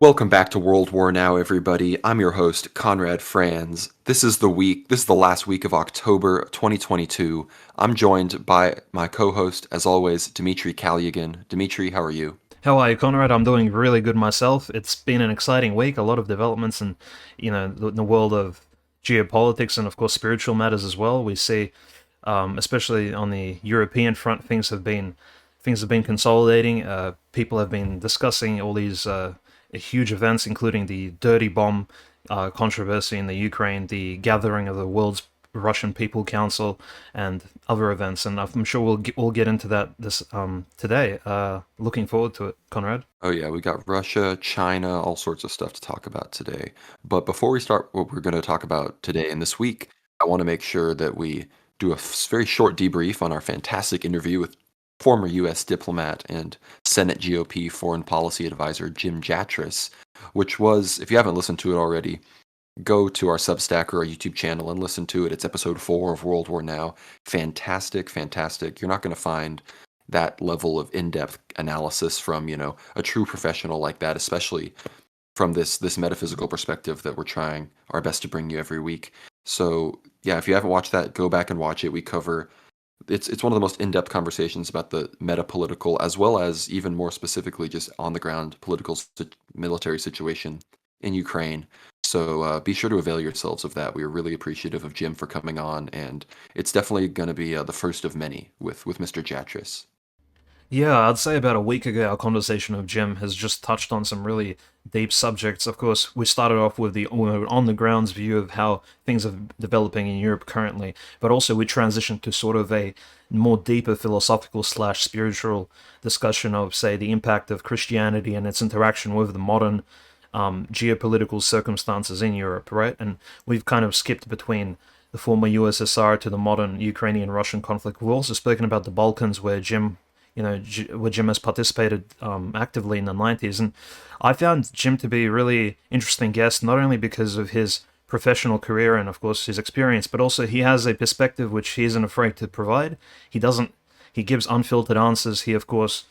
Welcome back to World War Now, everybody. I'm your host, Conrad Franz. This is the last week of October 2022. I'm joined by my co-host, as always, Dmitry Kalyagan. Dmitry, how are you? How are you, Conrad? I'm doing really good myself. It's been an exciting week, a lot of developments in, the world of geopolitics and, of course, spiritual matters as well. We see, especially on the European front, things have been consolidating. People have been discussing all these huge events, including the dirty bomb controversy in the Ukraine, the gathering of the world's Russian People Council, and other events. And I'm sure we'll get into that this today. Looking forward to it, Conrad. Oh yeah, we got Russia, China, all sorts of stuff to talk about today. But before we start what we're going to talk about today and this week, I want to make sure that we do a very short debrief on our fantastic interview with former U.S. diplomat and Senate GOP foreign policy advisor Jim Jatras, which was, if you haven't listened to it already, go to our Substack or our YouTube channel and listen to it. It's episode 4 of World War Now. Fantastic, fantastic. You're not going to find that level of in-depth analysis from, a true professional like that, especially from this metaphysical perspective that we're trying our best to bring you every week. So, yeah, if you haven't watched that, go back and watch it. We cover it's one of the most in-depth conversations about the meta-political, as well as even more specifically just on-the-ground political military situation in Ukraine. So be sure to avail yourselves of that. We are really appreciative of Jim for coming on, and it's definitely going to be the first of many with Mr. Jatras. Yeah, I'd say about a week ago, our conversation with Jim has just touched on some really deep subjects. Of course, we started off with the on the grounds view of how things are developing in Europe currently, but also we transitioned to sort of a more deeper philosophical slash spiritual discussion of, say, the impact of Christianity and its interaction with the modern geopolitical circumstances in Europe, right? And we've kind of skipped between the former USSR to the modern Ukrainian-Russian conflict. We've also spoken about the Balkans, where Jim has participated actively in the 90s. And I found Jim to be a really interesting guest, not only because of his professional career and, of course, his experience, but also he has a perspective which he isn't afraid to provide. He gives unfiltered answers. He, of course,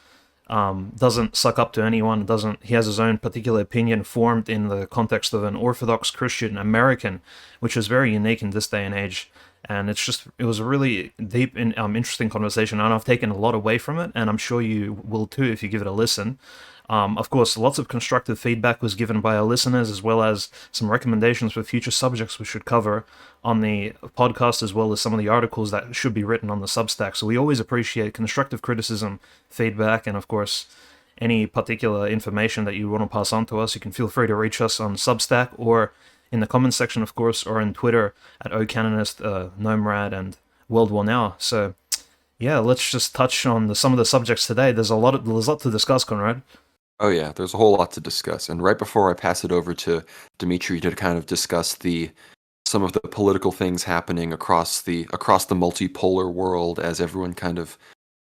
doesn't suck up to anyone. He has his own particular opinion formed in the context of an Orthodox Christian American, which is very unique in this day and age. And it was a really deep and interesting conversation, and I've taken a lot away from it, and I'm sure you will too if you give it a listen. Of course, lots of constructive feedback was given by our listeners, as well as some recommendations for future subjects we should cover on the podcast, as well as some of the articles that should be written on the Substack. So we always appreciate constructive criticism, feedback, and of course, any particular information that you want to pass on to us. You can feel free to reach us on Substack or in the comments section, of course, or on Twitter at OCanonist, Gnomrad, and World War Now. So, yeah, let's just touch on some of the subjects today. There's a lot to discuss, Conrad. Oh yeah, there's a whole lot to discuss. And right before I pass it over to Dimitri to kind of discuss the some of the political things happening across the multipolar world as everyone kind of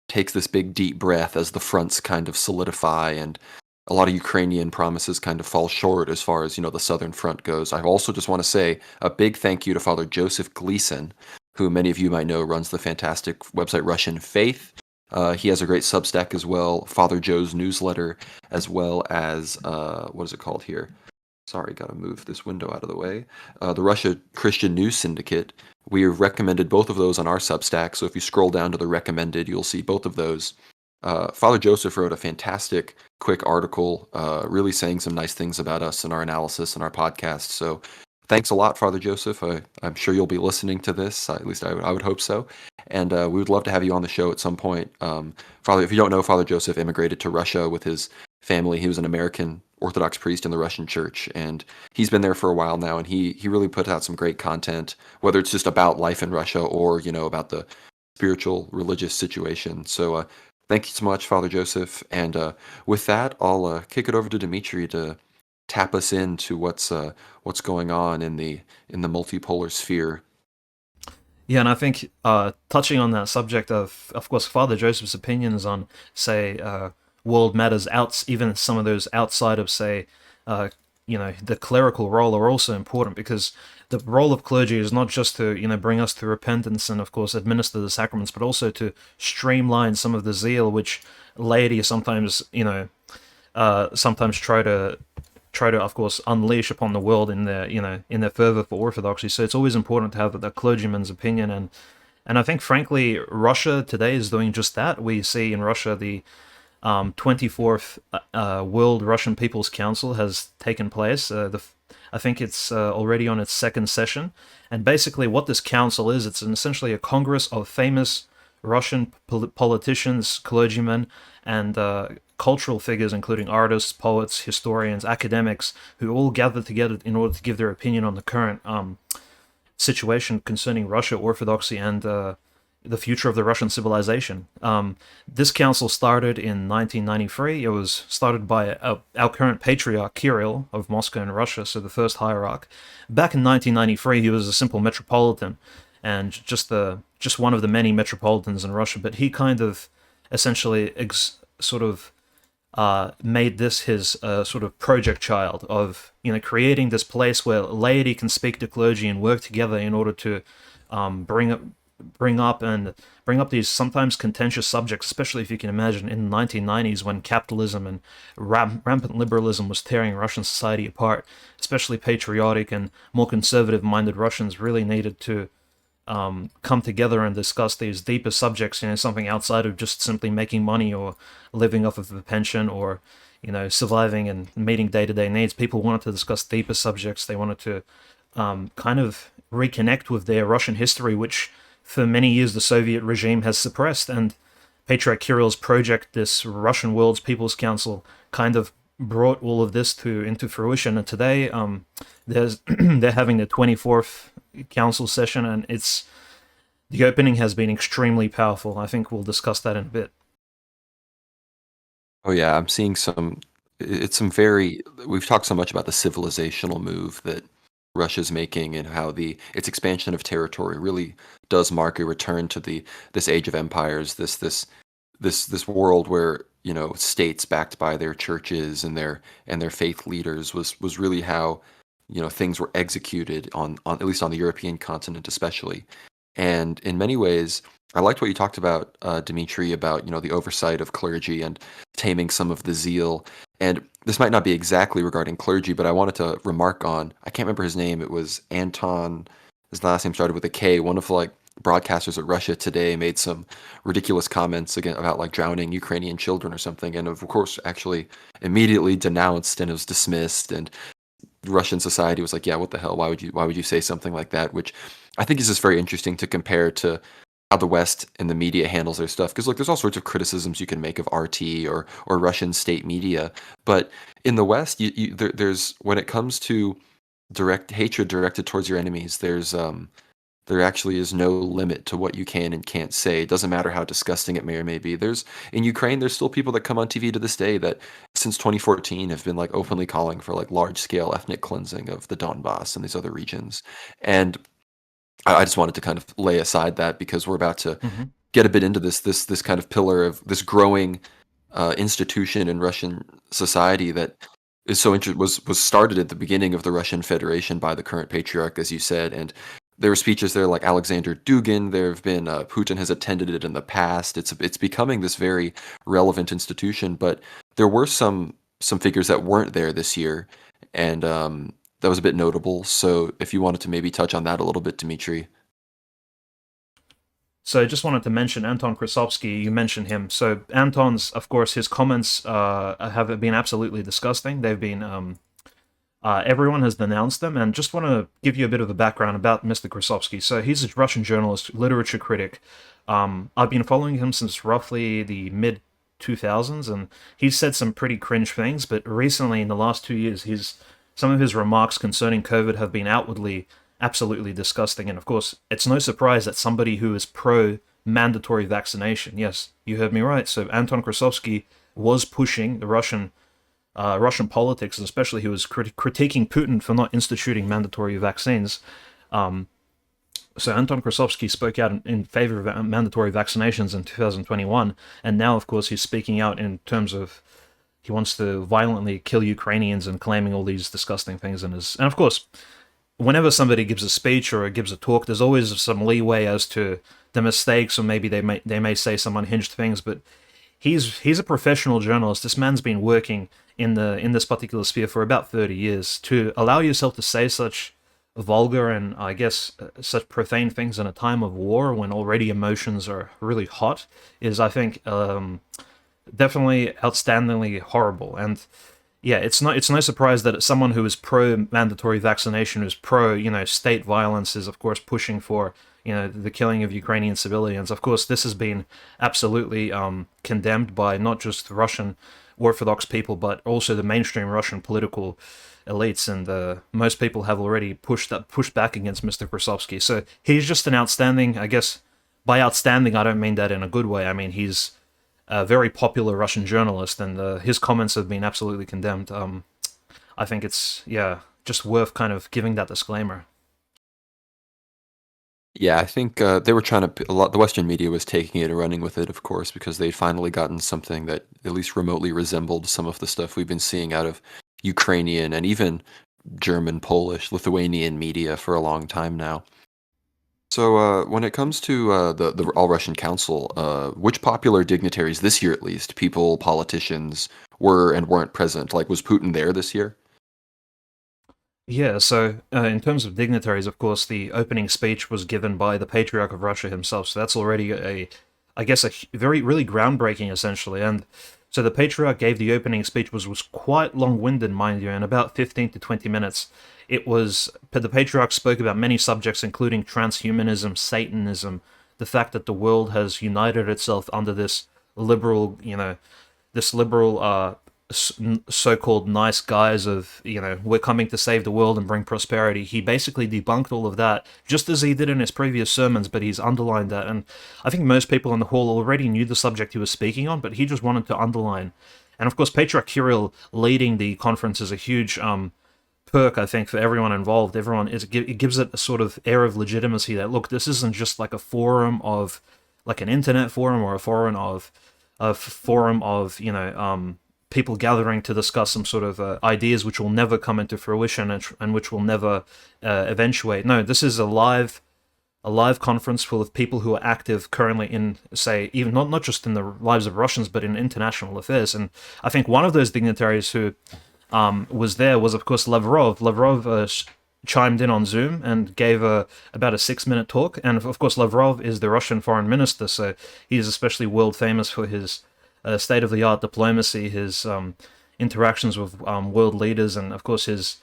takes this big deep breath as the fronts kind of solidify and a lot of Ukrainian promises kind of fall short as far as, the southern front goes. I also just want to say a big thank you to Father Joseph Gleason, who many of you might know runs the fantastic website Russian Faith. He has a great Substack as well, Father Joe's newsletter, as well as, what is it called here? Sorry, gotta move this window out of the way. The Russia Christian News Syndicate. We recommended both of those on our Substack, so if you scroll down to the recommended, you'll see both of those. Father Joseph wrote a fantastic, quick article, really saying some nice things about us and our analysis and our podcast. So thanks a lot, Father Joseph. I'm sure you'll be listening to this. At least I would hope so. And we would love to have you on the show at some point. Father, if you don't know, Father Joseph immigrated to Russia with his family. He was an American Orthodox priest in the Russian church, and he's been there for a while now. And he really put out some great content, whether it's just about life in Russia or about the spiritual religious situation. So thank you so much, Father Joseph. And with that, I'll kick it over to Dimitri to tap us into what's going on in the multipolar sphere. Yeah, and I think touching on that subject of course, Father Joseph's opinions on, say, world matters even some of those outside of, say, the clerical role are also important, because the role of clergy is not just to, bring us to repentance and, of course, administer the sacraments, but also to streamline some of the zeal which laity sometimes try to try to, of course, unleash upon the world in their, in their fervor for orthodoxy. So it's always important to have the clergyman's opinion, and I think, frankly, Russia today is doing just that. We see in Russia the 24th World Russian People's Council has taken place. I think it's already on its second session. And basically, what this council is, it's essentially a congress of famous Russian politicians, clergymen, and cultural figures, including artists, poets, historians, academics, who all gather together in order to give their opinion on the current situation concerning Russia, orthodoxy, and the future of the Russian civilization. This council started in 1993. It was started by our current patriarch, Kirill, of Moscow and Russia, so the first hierarch. Back in 1993, he was a simple metropolitan, and just one of the many metropolitans in Russia, but he kind of essentially sort of made this his sort of project child of creating this place where laity can speak to clergy and work together in order to bring up these sometimes contentious subjects, especially if you can imagine in the 1990s when capitalism and rampant liberalism was tearing Russian society apart. Especially patriotic and more conservative-minded Russians really needed to come together and discuss these deeper subjects, something outside of just simply making money or living off of a pension or, surviving and meeting day-to-day needs. People wanted to discuss deeper subjects. They wanted to kind of reconnect with their Russian history, which for many years the Soviet regime has suppressed. And Patriarch Kirill's project, this Russian World's People's Council, kind of brought all of this into fruition. And today, they're having the 24th council session, and the opening has been extremely powerful. I think we'll discuss that in a bit. Oh yeah, I'm seeing it's some very, we've talked so much about the civilizational move that Russia's making and how its expansion of territory really does mark a return to this age of empires, this world where states backed by their churches and their faith leaders was really how things were executed on at least on the European continent especially. And in many ways, I liked what you talked about, Dmitry, about the oversight of clergy and taming some of the zeal. And this might not be exactly regarding clergy, but I wanted to remark on, I can't remember his name. It was Anton. His last name started with a K. One of broadcasters at Russia Today made some ridiculous comments again about drowning Ukrainian children or something, and of course actually immediately denounced and it was dismissed. And Russian society was like, yeah, what the hell? Why would you say something like that? Which I think is just very interesting to compare to how the West and the media handles their stuff. Because there's all sorts of criticisms you can make of RT or Russian state media, but in the West, there's when it comes to direct hatred directed towards your enemies, there actually is no limit to what you can and can't say. It doesn't matter how disgusting it may or may be. In Ukraine, there's still people that come on TV to this day that since 2014 have been openly calling for large scale ethnic cleansing of the Donbass and these other regions. And I just wanted to kind of lay aside that because we're about to Mm-hmm. get a bit into this kind of pillar of this growing institution in Russian society that is was started at the beginning of the Russian Federation by the current patriarch, as you said. And there were speeches there like Alexander Dugin. There have been Putin has attended it in the past. It's becoming this very relevant institution. But there were some figures that weren't there this year, and that was a bit notable. So if you wanted to maybe touch on that a little bit, Dmitry. So I just wanted to mention Anton Krasovsky. You mentioned him. So Anton's, of course, his comments have been absolutely disgusting. They've been everyone has denounced them, and just want to give you a bit of a background about Mr. Krasovsky. So he's a Russian journalist, literature critic. I've been following him since roughly the mid 2000s, and he's said some pretty cringe things. But recently, in the last 2 years, some of his remarks concerning COVID have been outwardly absolutely disgusting. And of course, it's no surprise that somebody who is pro mandatory vaccination, yes, you heard me right. So Anton Krasovsky was pushing the Russian politics, and especially he was critiquing Putin for not instituting mandatory vaccines. So Anton Krasovsky spoke out in favor of mandatory vaccinations in 2021, and now, of course, he's speaking out in terms of he wants to violently kill Ukrainians and claiming all these disgusting things. And of course, whenever somebody gives a speech or gives a talk, there's always some leeway as to the mistakes, or maybe they may say some unhinged things, but he's a professional journalist. This man's been working in this particular sphere for about 30 years. To allow yourself to say such vulgar and I guess such profane things in a time of war when already emotions are really hot is, I think, definitely outstandingly horrible. And yeah, it's no surprise that someone who is pro mandatory vaccination, who's pro state violence, is of course pushing for the killing of Ukrainian civilians. Of course, this has been absolutely condemned by not just Russian Orthodox people, but also the mainstream Russian political elites, and most people have already pushed back against Mr. Krasovsky. So he's just an outstanding, I guess. By outstanding, I don't mean that in a good way. I mean he's a very popular Russian journalist, and his comments have been absolutely condemned. I think it's just worth kind of giving that disclaimer. Yeah, I think they were trying to. A lot. The Western media was taking it and running with it, of course, because they'd finally gotten something that at least remotely resembled some of the stuff we've been seeing out of Ukrainian and even German, Polish, Lithuanian media for a long time now. So, when it comes to the All Russian Council, which popular dignitaries this year, at least, people, politicians, were and weren't present? Like, was Putin there this year? Yeah, so in terms of dignitaries, of course, the opening speech was given by the Patriarch of Russia himself. So that's already I guess, very, really groundbreaking, essentially. And so the Patriarch gave the opening speech, was quite long-winded, mind you, in about 15 to 20 minutes. The Patriarch spoke about many subjects, including transhumanism, Satanism, the fact that the world has united itself under this liberal, so-called nice guys of we're coming to save the world and bring prosperity. He basically debunked all of that, just as he did in his previous sermons, but he's underlined that. And I think most people in the hall already knew the subject he was speaking on, but he just wanted to underline. And of course, Patriarch Kirill leading the conference is a huge perk, I think, for everyone involved. It gives it a sort of air of legitimacy that, look, this isn't just like a forum of, like an internet forum, or a forum of people gathering to discuss some sort of ideas which will never come into fruition, and which will never eventuate. No, this is a live conference full of people who are active currently in, say, even not just in the lives of Russians, but in international affairs. And I think one of those dignitaries who was there was, of course, Lavrov. Lavrov chimed in on Zoom and gave about a 6-minute talk. And of course, Lavrov is the Russian foreign minister, so he is especially world famous for his state-of-the-art diplomacy, his interactions with world leaders, and of course his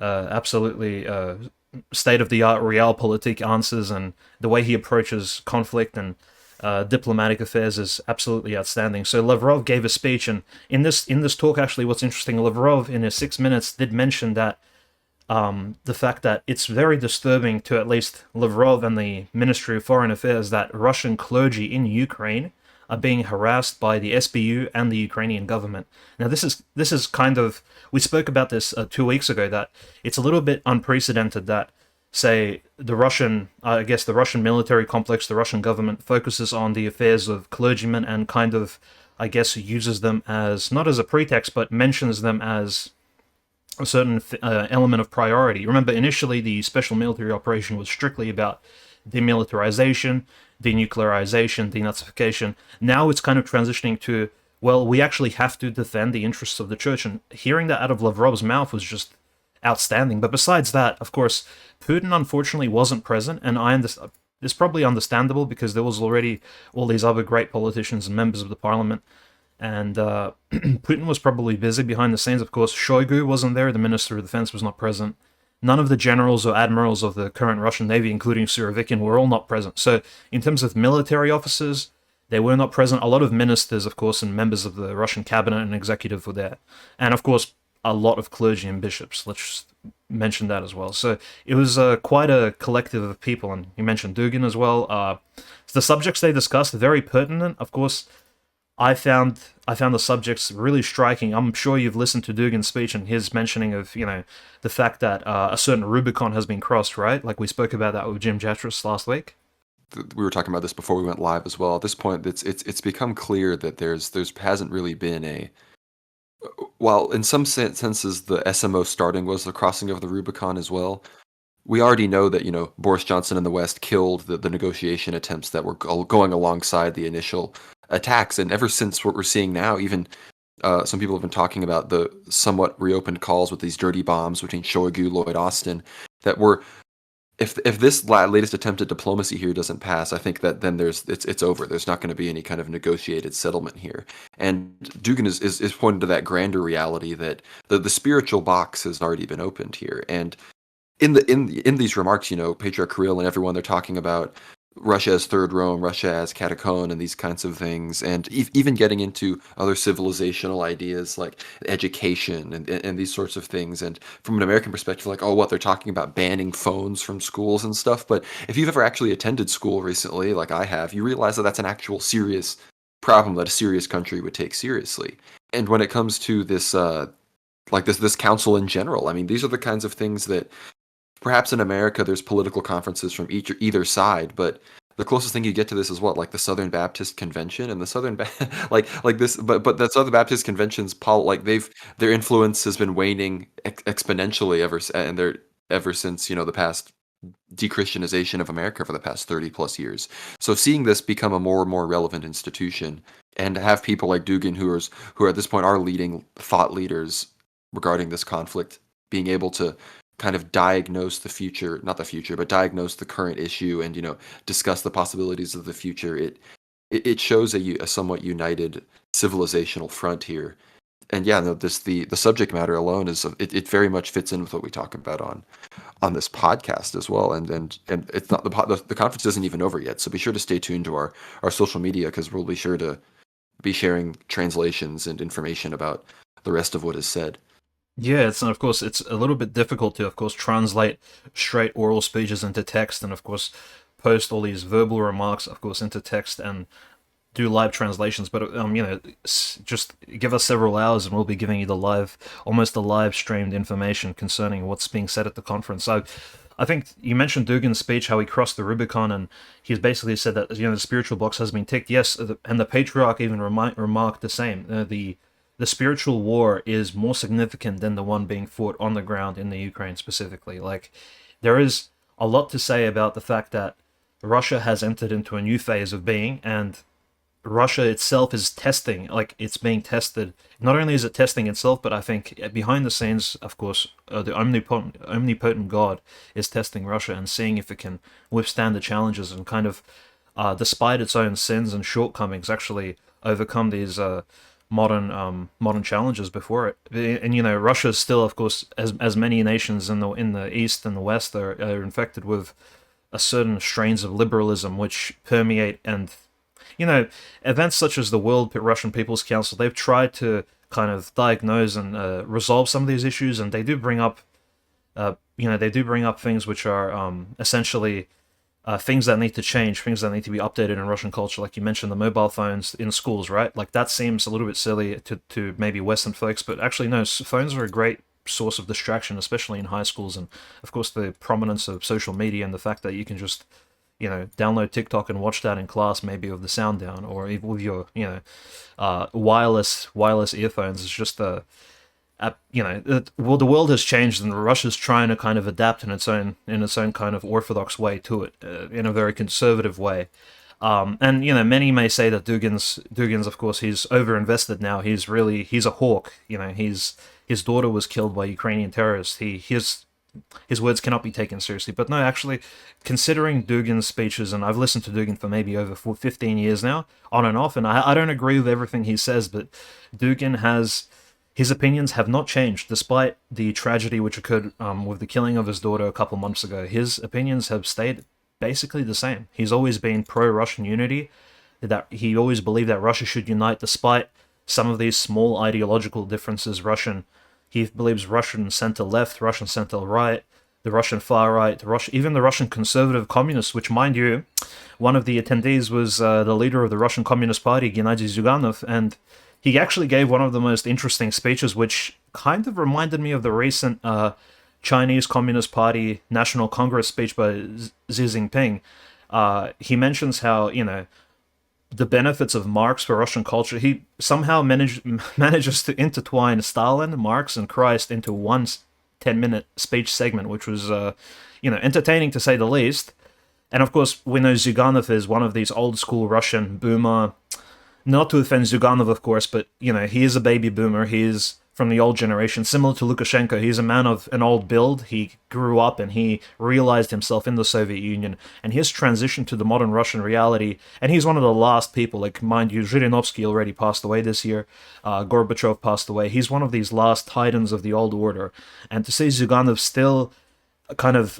absolutely state-of-the-art realpolitik answers, and the way he approaches conflict and diplomatic affairs is absolutely outstanding. So Lavrov gave a speech, and in this talk, actually, what's interesting, Lavrov in his 6 minutes did mention that the fact that it's very disturbing to at least Lavrov and the Ministry of Foreign Affairs that Russian clergy in Ukraine are being harassed by the SBU and the Ukrainian government. Now, this is kind of, we spoke about this 2 weeks ago, that it's a little bit unprecedented that, say, the Russian military complex, the Russian government focuses on the affairs of clergymen and kind of, I guess, uses them as, not as a pretext, but mentions them as a certain element of priority. Remember, initially the special military operation was strictly about demilitarization, denuclearization, denazification. Now it's kind of transitioning to, well, we actually have to defend the interests of the church. And hearing that out of Lavrov's mouth was just outstanding. But besides that, of course, Putin unfortunately wasn't present, and I understand. It's probably understandable because there was already all these other great politicians and members of the parliament, and Putin was probably busy behind the scenes. Of course, Shoigu wasn't there, the Minister of Defense was not present. None of the generals or admirals of the current Russian Navy, including Surovikin, were all not present. So, in terms of military officers, they were not present. A lot of ministers, of course, and members of the Russian cabinet and executive were there. And, of course, a lot of clergy and bishops. Let's just mention that as well. So, it was quite a collective of people. And you mentioned Dugin as well. The subjects they discussed are very pertinent. Of course, I found the subjects really striking. I'm sure you've listened to Dugin's speech and his mentioning of the fact that a certain Rubicon has been crossed, right? Like we spoke about that with Jim Jatras last week. We were talking about this before we went live as well. At this point, it's become clear that there's hasn't really been a, while in some senses the SMO starting was the crossing of the Rubicon as well. We already know that Boris Johnson in the West killed the negotiation attempts that were going alongside the initial attacks. And ever since what we're seeing now, even some people have been talking about the somewhat reopened calls with these dirty bombs between Shoigu, Lloyd Austin, that were if this latest attempt at diplomacy here doesn't pass, I think that then it's over. There's not going to be any kind of negotiated settlement here. And Dugan is pointing to that grander reality that the spiritual box has already been opened here. And in these remarks, Patriarch Kirill and everyone, they're talking about Russia as Third Rome, Russia as Catacomb, and these kinds of things, and even getting into other civilizational ideas like education and these sorts of things. And from an American perspective, like, oh, what they're talking about banning phones from schools and stuff. But if you've ever actually attended school recently, like I have, you realize that that's an actual serious problem that a serious country would take seriously. And when it comes to this, like this council in general, I mean, these are the kinds of things that perhaps in America there's political conferences from either side, but the closest thing you get to this is what, like the Southern Baptist Convention, and the like this, but the Southern Baptist Convention's like their influence has been waning exponentially ever since the past de-Christianization of America for the past 30 plus years. So seeing this become a more and more relevant institution, and to have people like Dugan who at this point are leading thought leaders regarding this conflict, being able to kind of diagnose the future, not the future, but diagnose the current issue, and discuss the possibilities of the future. It shows a somewhat united civilizational front here. And yeah, no, the subject matter alone it very much fits in with what we talk about on this podcast as well. And it's not the conference isn't even over yet, so be sure to stay tuned to our social media, because we'll be sure to be sharing translations and information about the rest of what is said. Yeah, and of course it's a little bit difficult to, of course, translate straight oral speeches into text, and of course post all these verbal remarks, of course, into text and do live translations. But just give us several hours, and we'll be giving you almost the live streamed information concerning what's being said at the conference. So, I think you mentioned Dugan's speech, how he crossed the Rubicon, and he's basically said that the spiritual box has been ticked. Yes, and the patriarch even remarked the same. The spiritual war is more significant than the one being fought on the ground in the Ukraine specifically. Like, there is a lot to say about the fact that Russia has entered into a new phase of being, and Russia itself is testing, like it's being tested. Not only is it testing itself, but I think behind the scenes, of course, the omnipotent God is testing Russia and seeing if it can withstand the challenges and kind of, despite its own sins and shortcomings, actually overcome these modern challenges before it. And Russia is still, of course, as many nations in the East and the West are infected with a certain strains of liberalism which permeate. And events such as the World Russian People's Council, they've tried to kind of diagnose and resolve some of these issues, and they do bring up things which are essentially things that need to change, things that need to be updated in Russian culture. Like you mentioned, the mobile phones in schools, right? Like that seems a little bit silly to maybe Western folks, but actually no, phones are a great source of distraction, especially in high schools. And of course the prominence of social media and the fact that you can just download TikTok and watch that in class, maybe with the sound down, or even with your wireless earphones. It's just the world has changed, and Russia's trying to kind of adapt in its own kind of orthodox way to it, in a very conservative way. And many may say that Dugan's of course, he's overinvested now. He's a hawk. His daughter was killed by Ukrainian terrorists. His words cannot be taken seriously. But no, actually, considering Dugan's speeches, and I've listened to Dugan for maybe over 15 years now, on and off, and I don't agree with everything he says, but his opinions have not changed, despite the tragedy which occurred with the killing of his daughter a couple months ago. His opinions have stayed basically the same. He's always been pro-Russian unity, that he always believed that Russia should unite despite some of these small ideological differences. He believes Russian center-left, Russian center-right, the Russian far-right, even the Russian conservative communists, which, mind you, one of the attendees was the leader of the Russian Communist Party, Gennady Zyuganov, and he actually gave one of the most interesting speeches, which kind of reminded me of the recent Chinese Communist Party National Congress speech by Xi Jinping. He mentions how, the benefits of Marx for Russian culture. He somehow manages to intertwine Stalin, Marx, and Christ into one 10-minute speech segment, which was, entertaining to say the least. And of course, we know Zyuganov is one of these old-school Russian boomer not to offend Zyuganov, of course, but he is a baby boomer. He is from the old generation, similar to Lukashenko. He's a man of an old build. He grew up and he realized himself in the Soviet Union, and his transition to the modern Russian reality. And he's one of the last people. Like, mind you, Zhirinovsky already passed away this year. Gorbachev passed away. He's one of these last titans of the old order. And to say Zyuganov still kind of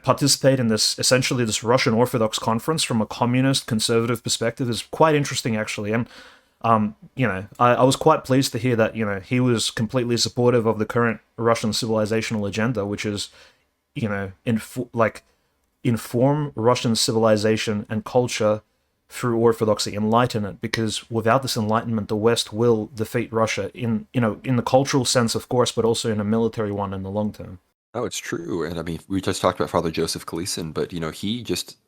participate in this, essentially this Russian Orthodox conference from a communist conservative perspective is quite interesting, actually. And I was quite pleased to hear that he was completely supportive of the current Russian civilizational agenda, which is inform Russian civilization and culture through orthodoxy, enlighten it, because without this enlightenment, the West will defeat Russia in the cultural sense, of course, but also in a military one in the long term. Oh, it's true. And I mean, we just talked about Father Joseph Kalisin, but he just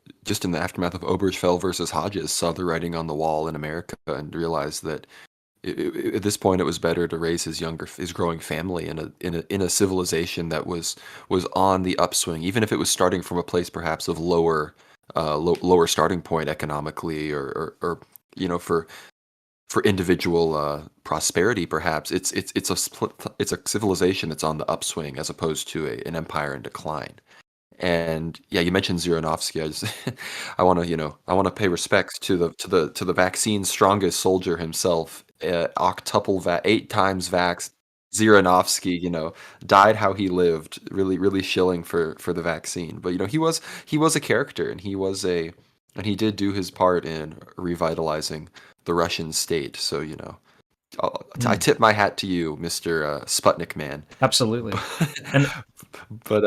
in the aftermath of Obergefell versus Hodges saw the writing on the wall in America and realized that at this point it was better to raise his growing family in a civilization that was on the upswing, even if it was starting from a place perhaps of lower starting point economically or for individual prosperity, perhaps it's a civilization that's on the upswing as opposed to an empire in decline. And yeah, you mentioned Zhirinovsky. I want to pay respects to the vaccine's strongest soldier himself, octuple 8 times vaxxed. Zhirinovsky, died how he lived, really, really shilling for the vaccine. But he was a character, and he did do his part in revitalizing the Russian state. So I Mm, tip my hat to you, Mister Sputnik man. absolutely. And But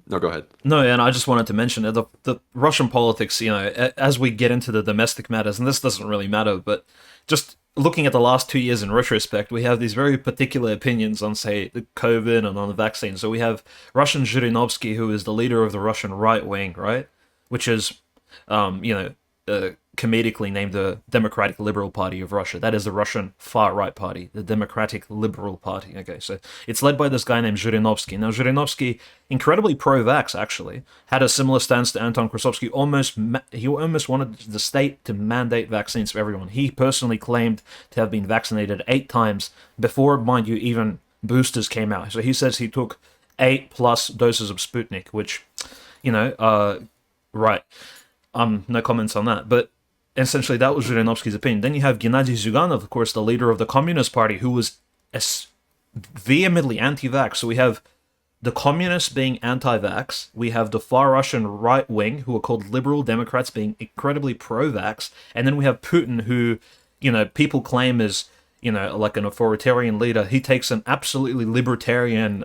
no, go ahead. no, and I just wanted to mention that the Russian politics, as we get into the domestic matters, and this doesn't really matter, but just looking at the last 2 years in retrospect, we have these very particular opinions on, say, the COVID and on the vaccine. So we have Russian Zhirinovsky, who is the leader of the Russian right wing, right? Which is, um, you know, comedically named the Democratic Liberal Party of Russia. That is the Russian far right party, the Democratic Liberal Party. Okay, so it's led by this guy named Zhirinovsky. Now, Zhirinovsky, incredibly pro-vax, actually, had a similar stance to Anton Krasovsky. He almost wanted the state to mandate vaccines for everyone. He personally claimed to have been vaccinated 8 times before, mind you, even boosters came out. So he says he took 8+ doses of Sputnik, which, right. No comments on that. But essentially, that was Zhirinovsky's opinion. Then you have Gennady Zyuganov, of course, the leader of the Communist Party, who was vehemently anti-vax. So we have the communists being anti-vax. We have the far Russian right wing, who are called liberal Democrats, being incredibly pro-vax. And then we have Putin, who, people claim is, like an authoritarian leader. He takes an absolutely libertarian,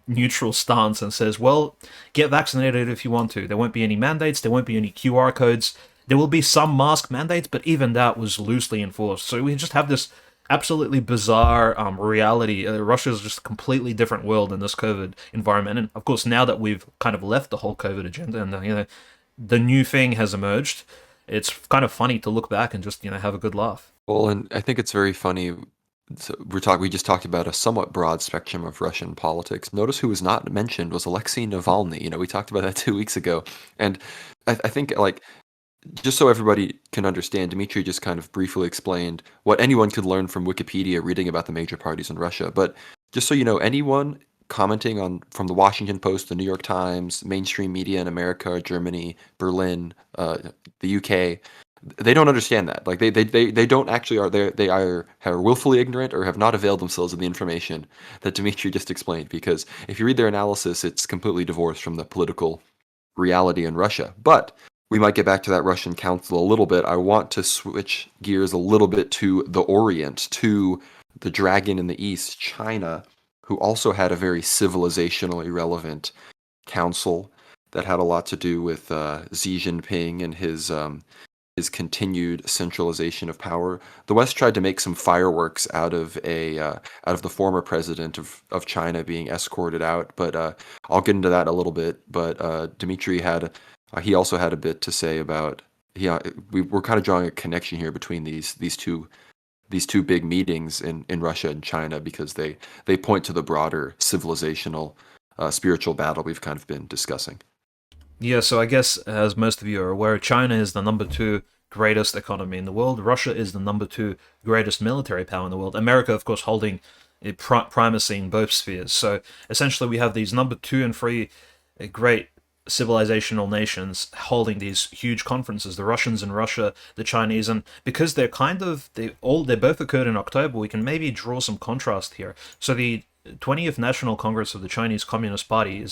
neutral stance and says, well, get vaccinated if you want to. There won't be any mandates. There won't be any QR codes. There will be some mask mandates, but even that was loosely enforced. So we just have this absolutely bizarre reality. Russia is just a completely different world in this COVID environment. And of course, now that we've kind of left the whole COVID agenda and the new thing has emerged, it's kind of funny to look back and just have a good laugh. Well, and I think it's very funny. So we just talked about a somewhat broad spectrum of Russian politics. Notice who was not mentioned was Alexei Navalny. We talked about that 2 weeks ago, and I think, like, just so everybody can understand, Dmitry just kind of briefly explained what anyone could learn from Wikipedia reading about the major parties in Russia. But just so you know, anyone commenting on from the Washington Post, the New York Times, mainstream media in America, Germany, Berlin, the UK, they don't understand that. Like they don't actually they either are willfully ignorant or have not availed themselves of the information that Dmitry just explained. Because if you read their analysis, it's completely divorced from the political reality in Russia. But we might get back to that Russian council a little bit. I want to switch gears a little bit to the Orient, to the dragon in the East, China, who also had a very civilizationally relevant council that had a lot to do with Xi Jinping and his continued centralization of power. The West tried to make some fireworks out of the former president of China being escorted out, but I'll get into that a little bit. But Dmitry he also had a bit to say about we're kind of drawing a connection here between these two big meetings in Russia and China, because they point to the broader civilizational spiritual battle we've kind of been discussing. Yeah, so I guess as most of you are aware, China is the number two greatest economy in the world. Russia is the number two greatest military power in the world. America, of course, holding a primacy in both spheres. So essentially, we have these number two and three great civilizational nations holding these huge conferences, the Russians in Russia, the Chinese, and because they both occurred in October, we can maybe draw some contrast here. So the 20th National Congress of the Chinese Communist Party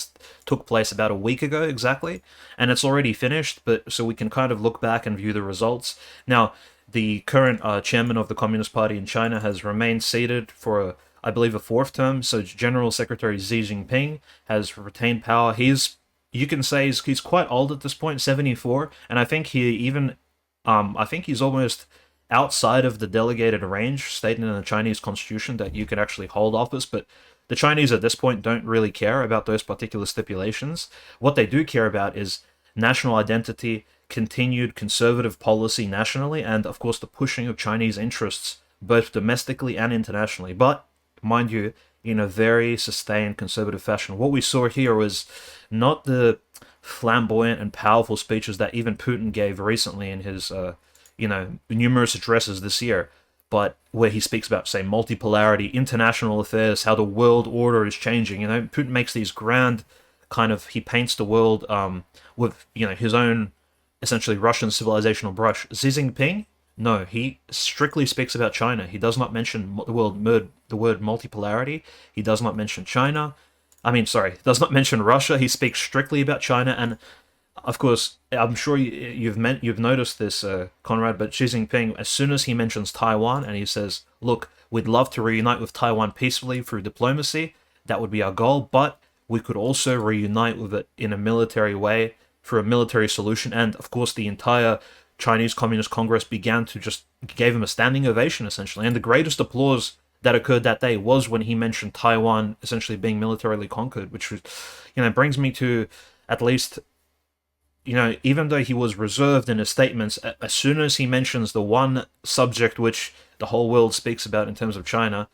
took place about a week ago exactly, and it's already finished, but so we can kind of look back and view the results. Now, the current chairman of the Communist Party in China has remained seated for I believe, a fourth term. So General Secretary Xi Jinping has retained power. You can say he's quite old at this point, 74, and I think he's almost outside of the delegated range stated in the Chinese constitution that you could actually hold office, but the Chinese at this point don't really care about those particular stipulations. What they do care about is national identity, continued conservative policy nationally, and of course the pushing of Chinese interests both domestically and internationally. But mind you, in a very sustained conservative fashion. What we saw here was not the flamboyant and powerful speeches that even Putin gave recently in his, numerous addresses this year, but where he speaks about, say, multipolarity, international affairs, how the world order is changing. Putin makes these grand he paints the world with his own essentially Russian civilizational brush. Xi Jinping, no, he strictly speaks about China. He does not mention the word multipolarity. He does not mention China. I mean, sorry, does not mention Russia. He speaks strictly about China, and of course, I'm sure you've noticed this, Conrad. But Xi Jinping, as soon as he mentions Taiwan, and he says, "Look, we'd love to reunite with Taiwan peacefully through diplomacy. That would be our goal, but we could also reunite with it in a military way through a military solution." And of course, the entire Chinese Communist Congress gave him a standing ovation essentially, and the greatest applause that occurred that day was when he mentioned Taiwan essentially being militarily conquered, which was, brings me to at least, even though he was reserved in his statements, as soon as he mentions the one subject which the whole world speaks about in terms of China,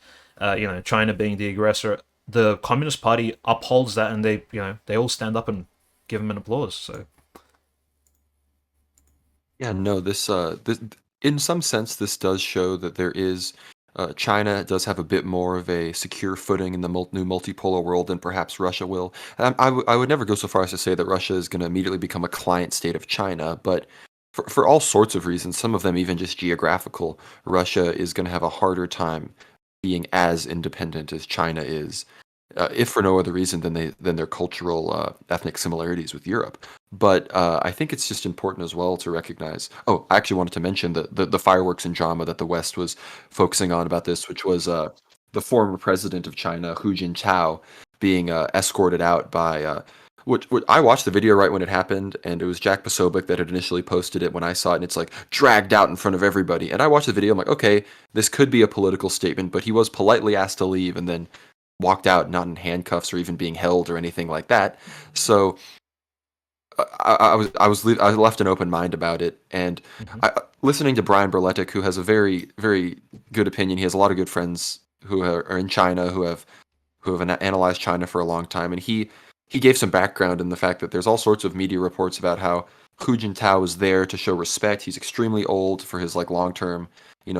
China being the aggressor, the Communist Party upholds that, and they all stand up and give him an applause. So Yeah, no, this in some sense, this does show that there is China does have a bit more of a secure footing in the new multipolar world than perhaps Russia will. I would never go so far as to say that Russia is going to immediately become a client state of China, but for all sorts of reasons, some of them even just geographical, Russia is going to have a harder time being as independent as China is, if for no other reason than their cultural ethnic similarities with Europe. But I think it's just important as well to recognize. Oh, I actually wanted to mention the fireworks and drama that the West was focusing on about this, which was the former president of China, Hu Jintao, being escorted out by. Which I watched the video right when it happened, and it was Jack Posobiec that had initially posted it when I saw it, and it's like dragged out in front of everybody. And I watched the video, I'm like, okay, this could be a political statement, but he was politely asked to leave and then walked out, not in handcuffs or even being held or anything like that. So I left an open mind about it, and mhm. listening to Brian Berletic, who has a very very good opinion. He has a lot of good friends who are in China who have analyzed China for a long time, and he gave some background in the fact that there's all sorts of media reports about how Hu Jintao is there to show respect. He's extremely old for his like long term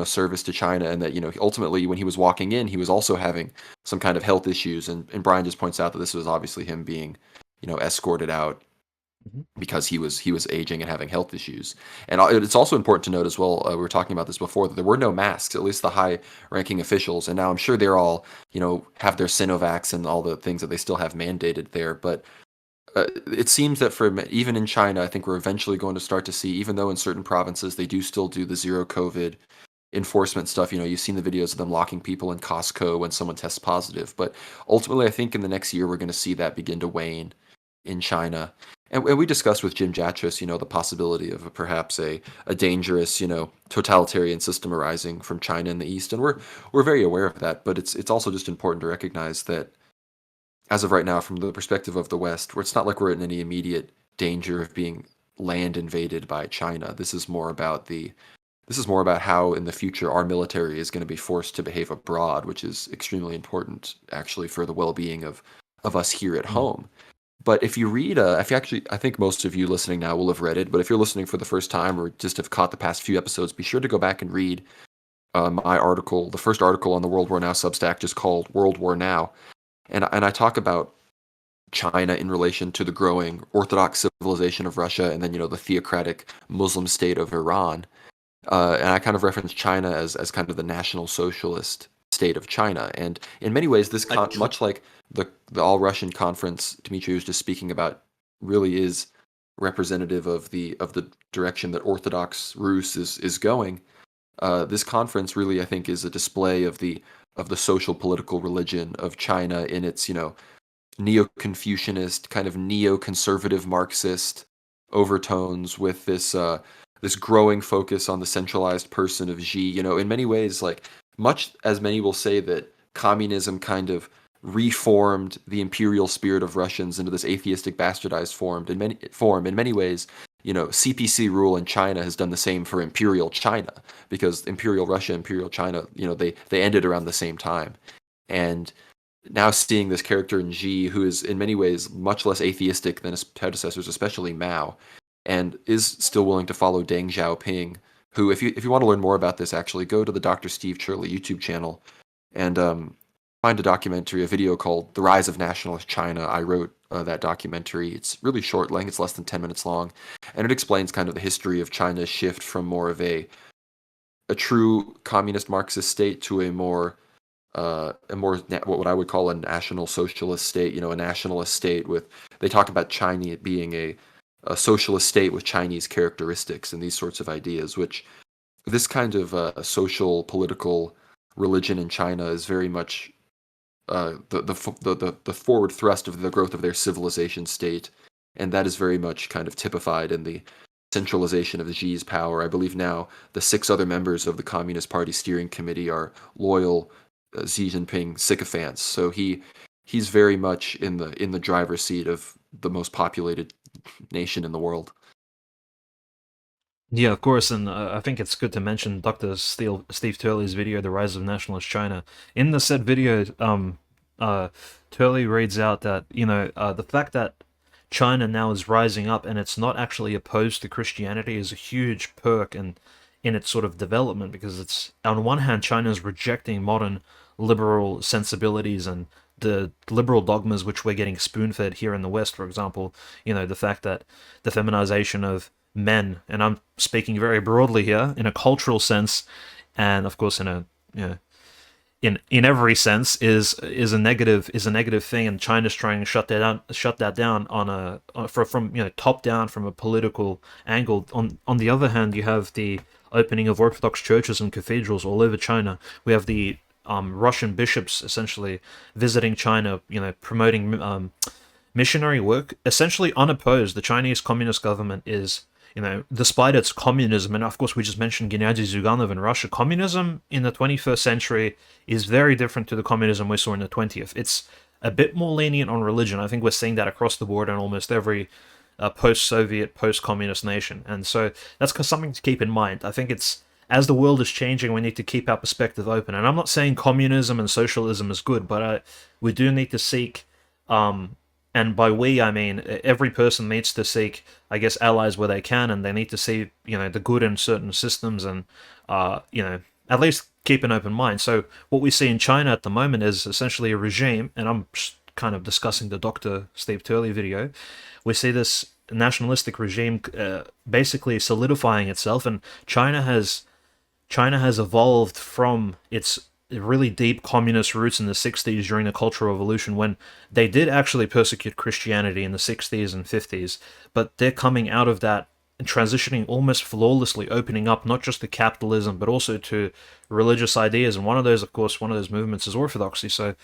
service to China, and that ultimately when he was walking in, he was also having some kind of health issues, and Brian just points out that this was obviously him being escorted out Mhm. because he was aging and having health issues. And it's also important to note as well. We were talking about this before, that there were no masks, at least the high-ranking officials. And now I'm sure they're all have their Sinovacs and all the things that they still have mandated there. But it seems that even in China, I think we're eventually going to start to see, even though in certain provinces they do still do the zero COVID enforcement stuff. You've seen the videos of them locking people in Costco when someone tests positive. But ultimately, I think in the next year we're going to see that begin to wane in China. And we discussed with Jim Jatras, the possibility of perhaps a dangerous, totalitarian system arising from China in the East, and we're very aware of that. But it's also just important to recognize that as of right now, from the perspective of the West, where it's not like we're in any immediate danger of being land invaded by China. This is more about how in the future our military is going to be forced to behave abroad, which is extremely important actually for the well-being of us here at Mm. home. But if you read, if you actually, I think most of you listening now will have read it. But if you're listening for the first time or just have caught the past few episodes, be sure to go back and read my article, the first article on the World War Now Substack, just called World War Now, and I talk about China in relation to the growing Orthodox civilization of Russia, and then the theocratic Muslim state of Iran. And I kind of reference China as kind of the National Socialist state of China. And in many ways, I tr- much like the All Russian Conference Dmitry was just speaking about, really is representative of the direction that Orthodox Rus is going. This conference really, I think, is a display of the social political religion of China in its neo-Confucianist, kind of neo-conservative Marxist overtones with this growing focus on the centralized person of Xi. In many ways, like much as many will say that communism kind of reformed the imperial spirit of Russians into this atheistic bastardized form. In many ways, CPC rule in China has done the same for imperial China, because imperial Russia, imperial China, they ended around the same time. And now seeing this character in Xi, who is in many ways much less atheistic than his predecessors, especially Mao, and is still willing to follow Deng Xiaoping, who, if you want to learn more about this, actually go to the Dr. Steve Churley YouTube channel and find a documentary, a video called "The Rise of Nationalist China." I wrote that documentary. It's really short length; it's less than 10 minutes long, and it explains kind of the history of China's shift from more of a true communist Marxist state to a more what I would call a national socialist state. A nationalist state with, they talk about China being a socialist state with Chinese characteristics and these sorts of ideas, which this kind of social political religion in China is very much the forward thrust of the growth of their civilization state, and that is very much kind of typified in the centralization of Xi's power. I believe now the 6 other members of the Communist Party steering committee are loyal Xi Jinping sycophants. So he's very much in the driver's seat of the most populated nation in the world. Yeah, of course, and I think it's good to mention Dr. Steve Turley's video, "The Rise of Nationalist China." In the said video, uh, Turley reads out that the fact that China now is rising up and it's not actually opposed to Christianity is a huge perk in its sort of development, because it's, on one hand, China is rejecting modern liberal sensibilities and the liberal dogmas which we're getting spoon-fed here in the West. For example, the fact that the feminization of men, and I'm speaking very broadly here in a cultural sense, and of course in a in every sense, is a negative thing, and China's trying to shut that down from top down, from a political angle. On the other hand, you have the opening of Orthodox churches and cathedrals all over China. We have the Russian bishops essentially visiting China, promoting missionary work, essentially unopposed. The Chinese Communist government is, despite its communism, and of course we just mentioned Gennady Zyuganov in Russia, communism in the 21st century is very different to the communism we saw in the 20th. It's a bit more lenient on religion. I think we're seeing that across the board in almost every post-Soviet, post-communist nation. And so that's something to keep in mind. I think it's, as the world is changing, we need to keep our perspective open. And I'm not saying communism and socialism is good, but we do need to seek, and by we, I mean every person needs to seek, I guess, allies where they can, and they need to see, the good in certain systems, and, at least keep an open mind. So what we see in China at the moment is essentially a regime, and I'm just kind of discussing the Dr. Steve Turley video. We see this nationalistic regime basically solidifying itself, and China has evolved from its really deep communist roots in the 60s during the Cultural Revolution, when they did actually persecute Christianity in the 60s and 50s, but they're coming out of that and transitioning almost flawlessly, opening up not just to capitalism but also to religious ideas. And one of those, of course, one of those movements is Orthodoxy. So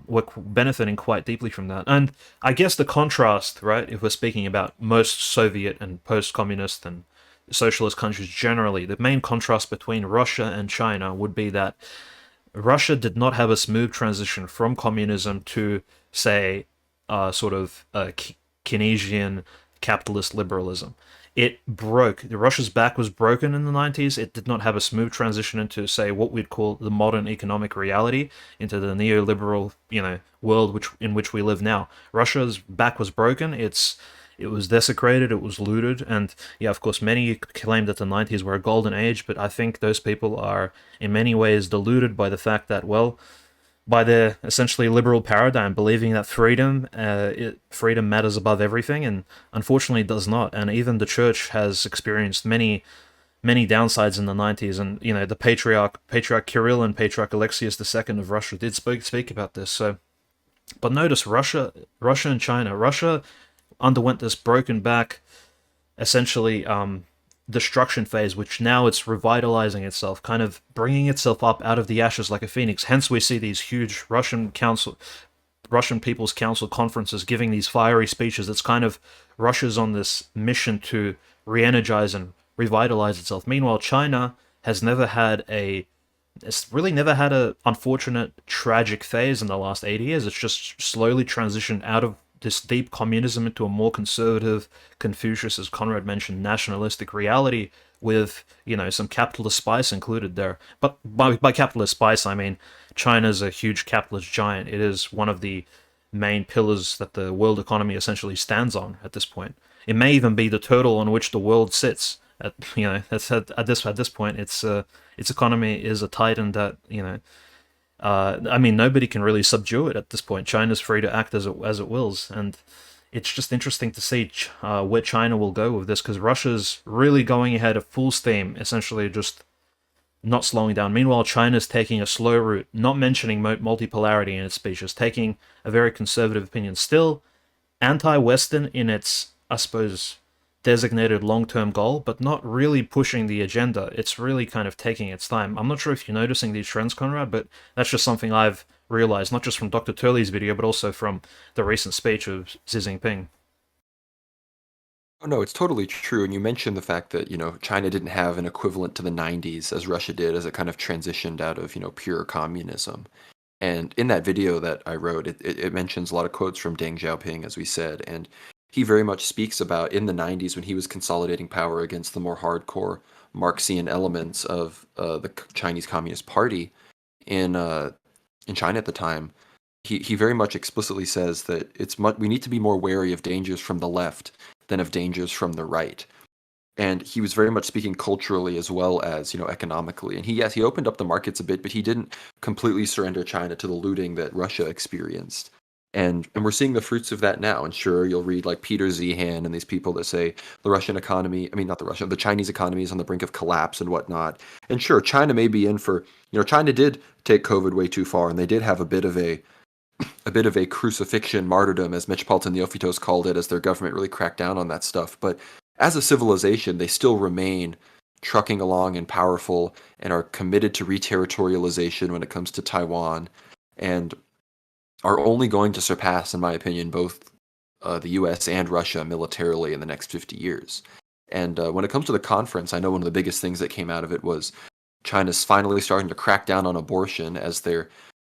we're benefiting quite deeply from that. And I guess the contrast, right, if we're speaking about most Soviet and post-communist and socialist countries generally, the main contrast between Russia and China would be that Russia did not have a smooth transition from communism to, say, sort of Keynesian capitalist liberalism. it broke. Russia's back was broken in the 90s. It did not have a smooth transition into, say, what we'd call the modern economic reality, into the neoliberal, world in which we live now. Russia's back was broken. It was desecrated, it was looted, and yeah, of course, many claim that the 90s were a golden age, but I think those people are in many ways deluded by the fact that, well, by their essentially liberal paradigm, believing that freedom matters above everything, and unfortunately it does not. And even the church has experienced many downsides in the 90s, and the patriarch Kirill and patriarch Alexius II of Russia did speak about this. So, but notice Russia and China. Russia underwent this broken back, essentially destruction phase, which now it's revitalizing itself, kind of bringing itself up out of the ashes like a phoenix. Hence, we see these huge Russian People's Council conferences giving these fiery speeches. It's kind of Russia's on this mission to re-energize and revitalize itself. Meanwhile, China has never had a it's really never had a unfortunate tragic phase in the last 80 years. It's just slowly transitioned out of this deep communism into a more conservative, Confucius, as Conrad mentioned, nationalistic reality with, some capitalist spice included there. But by capitalist spice, I mean China's a huge capitalist giant. It is one of the main pillars that the world economy essentially stands on at this point. It may even be the turtle on which the world sits. At this point, its economy is a titan that I mean, nobody can really subdue it at this point. China's free to act as it wills, and it's just interesting to see where China will go with this, because Russia's really going ahead at full steam, essentially just not slowing down. Meanwhile, China's taking a slow route, not mentioning multipolarity in its speeches, taking a very conservative opinion, still anti-Western in its, I suppose, designated long-term goal, but not really pushing the agenda. It's really kind of taking its time. I'm not sure if you're noticing these trends, Conrad, but that's just something I've realized, not just from Dr. Turley's video, but also from the recent speech of Xi Jinping. Oh, no, it's totally true. And you mentioned the fact that, China didn't have an equivalent to the 90s as Russia did, as it kind of transitioned out of, pure communism. And in that video that I wrote, it mentions a lot of quotes from Deng Xiaoping, as we said. And he very much speaks about in the 90s when he was consolidating power against the more hardcore Marxian elements of the Chinese Communist Party in uh, in China at the time. He very much explicitly says that we need to be more wary of dangers from the left than of dangers from the right. And he was very much speaking culturally as well as, economically. And he opened up the markets a bit, but he didn't completely surrender China to the looting that Russia experienced. And we're seeing the fruits of that now. And sure, you'll read like Peter Zehan and these people that say the Russian economy, I mean, not the Russian, the Chinese economy is on the brink of collapse and whatnot. And sure, China may be in for, China did take COVID way too far, and they did have a bit of a crucifixion martyrdom, as Metropolitan Neophytos called it, as their government really cracked down on that stuff. But as a civilization, they still remain trucking along and powerful and are committed to reterritorialization when it comes to Taiwan, and are only going to surpass, in my opinion, both the US and Russia militarily in the next 50 years. And when it comes to the conference, I know one of the biggest things that came out of it was China's finally starting to crack down on abortion, as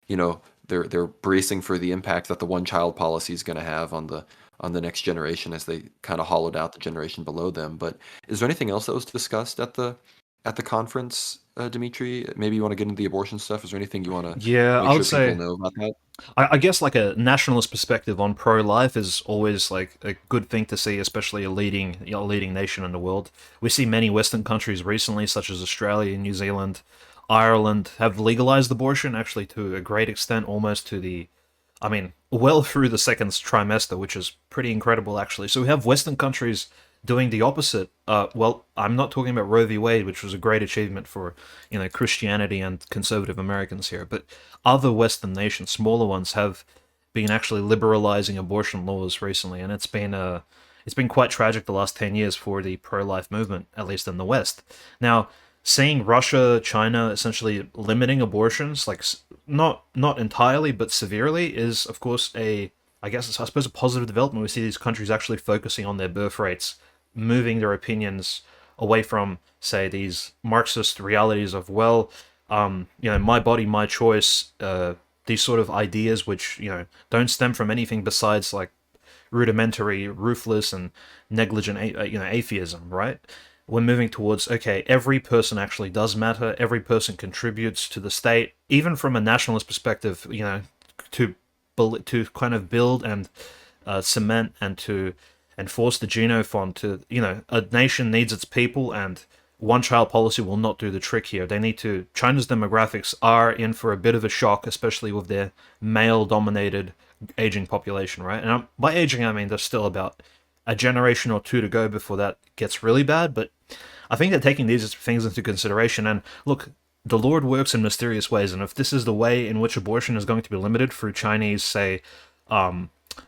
you know, they're bracing for the impact that the one-child policy is going to have on the next generation, as they kind of hollowed out the generation below them. But is there anything else that was discussed at the conference, Dimitri? Maybe you want to get into the abortion stuff. Is there anything you want to Yeah, make I would sure people say know about that? I guess like a nationalist perspective on pro-life is always like a good thing to see, especially a leading nation in the world. We see many Western countries recently, such as Australia, New Zealand, Ireland, have legalized abortion actually to a great extent, almost to the, I mean, well through the second trimester, which is pretty incredible actually. So we have Western countries doing the opposite. Well, I'm not talking about Roe v. Wade, which was a great achievement for Christianity and conservative Americans here, but other Western nations, smaller ones, have been actually liberalizing abortion laws recently, and it's been quite tragic the last 10 years for the pro-life movement, at least in the West. Now, seeing Russia, China essentially limiting abortions, like not entirely but severely, is of course I suppose a positive development. We see these countries actually focusing on their birth rates, moving their opinions away from, say, these Marxist realities of, well, my body, my choice, these sort of ideas which don't stem from anything besides like rudimentary, ruthless, and negligent, atheism, right? We're moving towards, okay, every person actually does matter. Every person contributes to the state, even from a nationalist perspective. To to kind of build and cement and to enforce the genophond. To a nation needs its people, and one-child policy will not do the trick here. They need to. China's demographics are in for a bit of a shock, especially with their male-dominated aging population, right? And by aging, I mean there's still about a generation or two to go before that gets really bad. But I think they're taking these things into consideration. And look, the Lord works in mysterious ways, and if this is the way in which abortion is going to be limited through Chinese, say,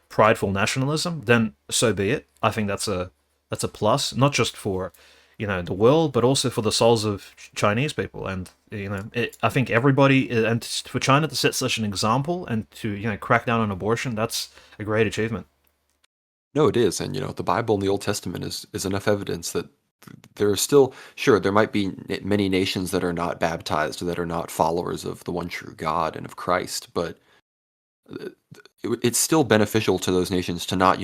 prideful nationalism, then so be it. I think that's a plus, not just for the world, but also for the souls of Chinese people. And I think everybody, and for China to set such an example and to crack down on abortion, that's a great achievement. No, it is, and the Bible and the Old Testament is enough evidence that there are still, sure, there might be many nations that are not baptized, that are not followers of the one true God and of Christ, but uh, it's still beneficial to those nations to not,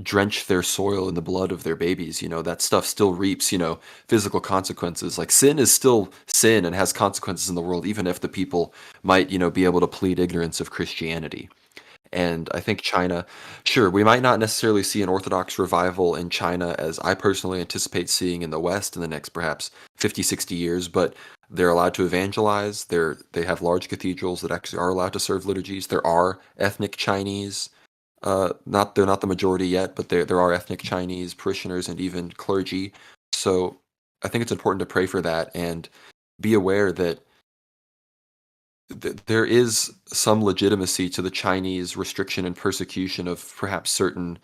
drench their soil in the blood of their babies. That stuff still reaps, physical consequences. Like sin is still sin and has consequences in the world, even if the people might, be able to plead ignorance of Christianity. And I think China, sure, we might not necessarily see an Orthodox revival in China as I personally anticipate seeing in the West in the next perhaps 50, 60 years, but they're allowed to evangelize. They have large cathedrals that actually are allowed to serve liturgies. There are ethnic Chinese, they're not the majority yet, but there are ethnic Chinese parishioners and even clergy. So I think it's important to pray for that and be aware that there is some legitimacy to the Chinese restriction and persecution of perhaps certain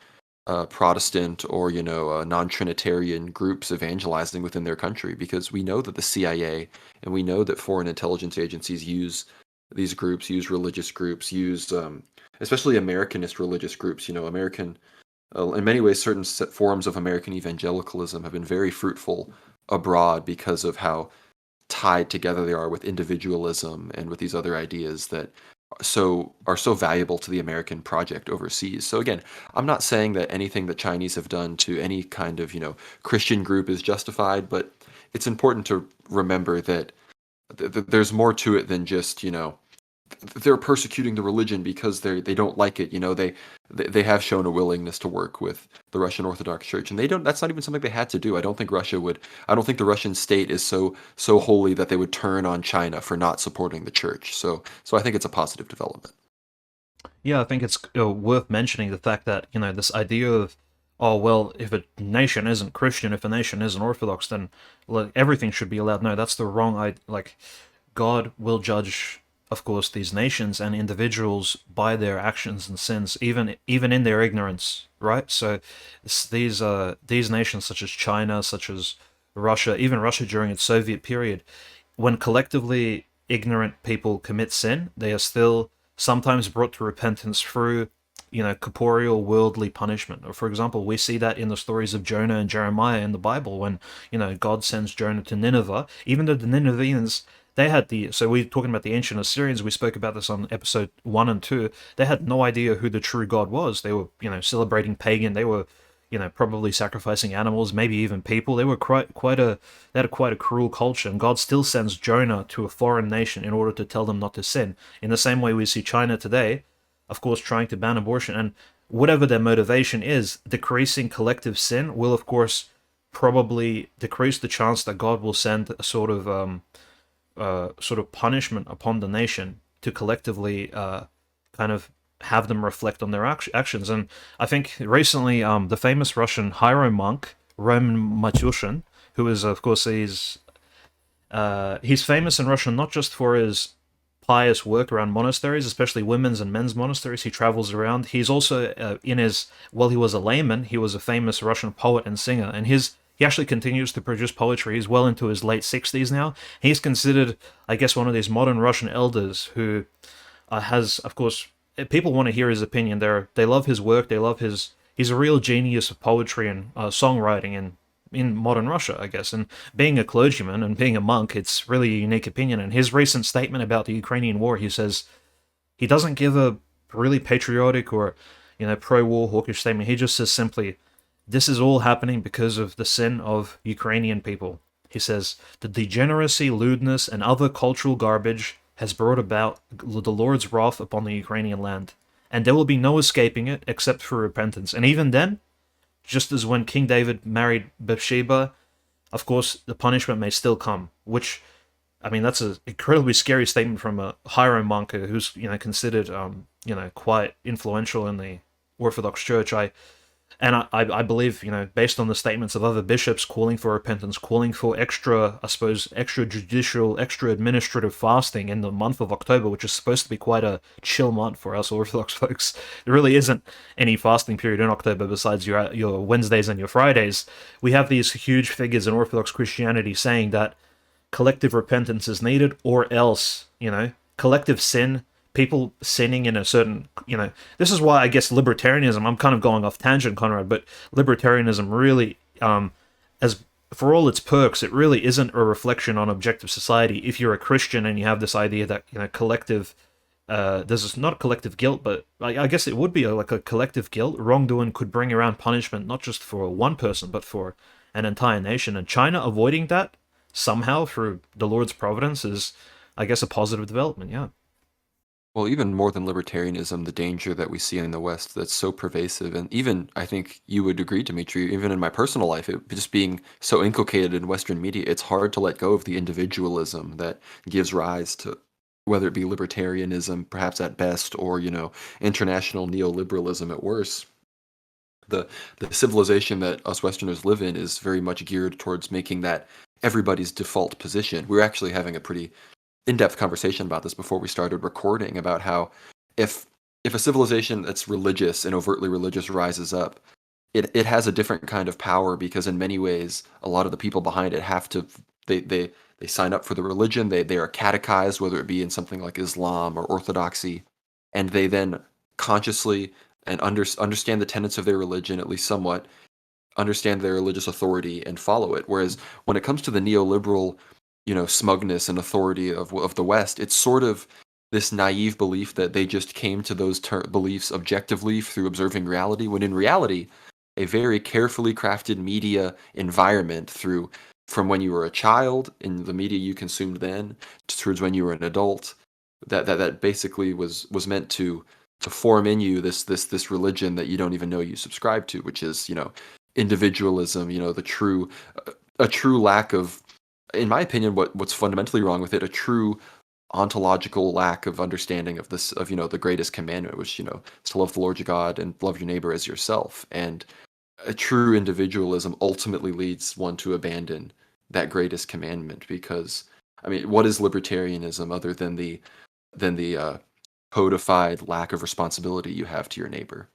Protestant or non-Trinitarian groups evangelizing within their country, because we know that the CIA and we know that foreign intelligence agencies use these groups, use religious groups, use especially Americanist religious groups. American in many ways, certain forms of American evangelicalism have been very fruitful abroad because of how tied together they are with individualism and with these other ideas that are so valuable to the American project overseas. So again, I'm not saying that anything that Chinese have done to any kind of, Christian group is justified, but it's important to remember that there's more to it than just, they're persecuting the religion because they don't like it. They have shown a willingness to work with the Russian Orthodox Church, and they don't. That's not even something they had to do. I don't think Russia would. I don't think the Russian state is so holy that they would turn on China for not supporting the church. So I think it's a positive development. Yeah, I think it's worth mentioning the fact that this idea of, oh well, if a nation isn't Christian, if a nation isn't Orthodox, then like, everything should be allowed. No, that's the wrong. Like God will judge, of course, these nations and individuals by their actions and sins, even in their ignorance, right? So these nations, such as China, such as Russia, even Russia during its Soviet period, when collectively ignorant people commit sin, they are still sometimes brought to repentance through corporeal worldly punishment. Or for example, we see that in the stories of Jonah and Jeremiah in the Bible, when God sends Jonah to Nineveh, even though the Ninevians, they had so we're talking about the ancient Assyrians, we spoke about this on episode 1 and 2, they had no idea who the true God was. They were celebrating pagan, they were probably sacrificing animals, maybe even people. They were they had quite a cruel culture, and God still sends Jonah to a foreign nation in order to tell them not to sin. In the same way we see China today, of course, trying to ban abortion, and whatever their motivation is, decreasing collective sin will, of course, probably decrease the chance that God will send a sort of punishment upon the nation to collectively kind of have them reflect on their actions. And I think recently, the famous Russian hierom monk Roman Matushin, who is, of course, he's famous in Russia not just for his pious work around monasteries, especially women's and men's monasteries. He travels around. He's also he was a layman, he was a famous Russian poet and singer, and he actually continues to produce poetry. He's well into his late 60s now. He's considered, I guess, one of these modern Russian elders who has, of course, people want to hear his opinion. They love his work. They love he's a real genius of poetry and songwriting in modern Russia, I guess. And being a clergyman and being a monk, it's really a unique opinion. And his recent statement about the Ukrainian war, he says he doesn't give a really patriotic or pro-war hawkish statement. He just says simply, this is all happening because of the sin of Ukrainian people. He says, the degeneracy, lewdness, and other cultural garbage has brought about the Lord's wrath upon the Ukrainian land, and there will be no escaping it except for repentance. And even then, just as when King David married Bathsheba, of course, the punishment may still come, which, I mean, that's an incredibly scary statement from a hieromonk who's, considered, quite influential in the Orthodox Church. I believe, based on the statements of other bishops calling for repentance, calling for extra, I suppose, extra judicial, extra administrative fasting in the month of October, which is supposed to be quite a chill month for us Orthodox folks. There really isn't any fasting period in October besides your Wednesdays and your Fridays. We have these huge figures in Orthodox Christianity saying that collective repentance is needed, or else, collective sin, people sinning in a certain, this is why I guess libertarianism, I'm kind of going off tangent, Conrad, but libertarianism really, as for all its perks, it really isn't a reflection on objective society. If you're a Christian and you have this idea that, collective, there's not collective guilt, but I guess it would be like a collective guilt. Wrongdoing could bring around punishment, not just for one person, but for an entire nation. And China avoiding that somehow through the Lord's providence is, I guess, a positive development, yeah. Well, even more than libertarianism, the danger that we see in the West that's so pervasive, and even I think you would agree, Dimitri, even in my personal life, it just being so inculcated in Western media, it's hard to let go of the individualism that gives rise to whether it be libertarianism, perhaps at best, or international neoliberalism at worst. The the civilization that us Westerners live in is very much geared towards making that everybody's default position. We're actually having a pretty in-depth conversation about this before we started recording about how if if a civilization that's religious and overtly religious rises up, it has a different kind of power because in many ways a lot of the people behind it have to they sign up for the religion, they are catechized, whether it be in something like Islam or Orthodoxy, and they then consciously and understand the tenets of their religion at least somewhat, understand their religious authority and follow it. Whereas when it comes to the neoliberal, smugness and authority of the West, it's sort of this naive belief that they just came to those beliefs objectively through observing reality, when in reality, a very carefully crafted media environment from when you were a child in the media you consumed then towards when you were an adult, that basically was meant to form in you this religion that you don't even know you subscribe to, which is individualism, the true a true lack of, in my opinion, what's fundamentally wrong with it, a true ontological lack of understanding of this, of the greatest commandment, which is to love the Lord your God and love your neighbor as yourself. And a true individualism ultimately leads one to abandon that greatest commandment, because I mean, what is libertarianism other than the codified lack of responsibility you have to your neighbor?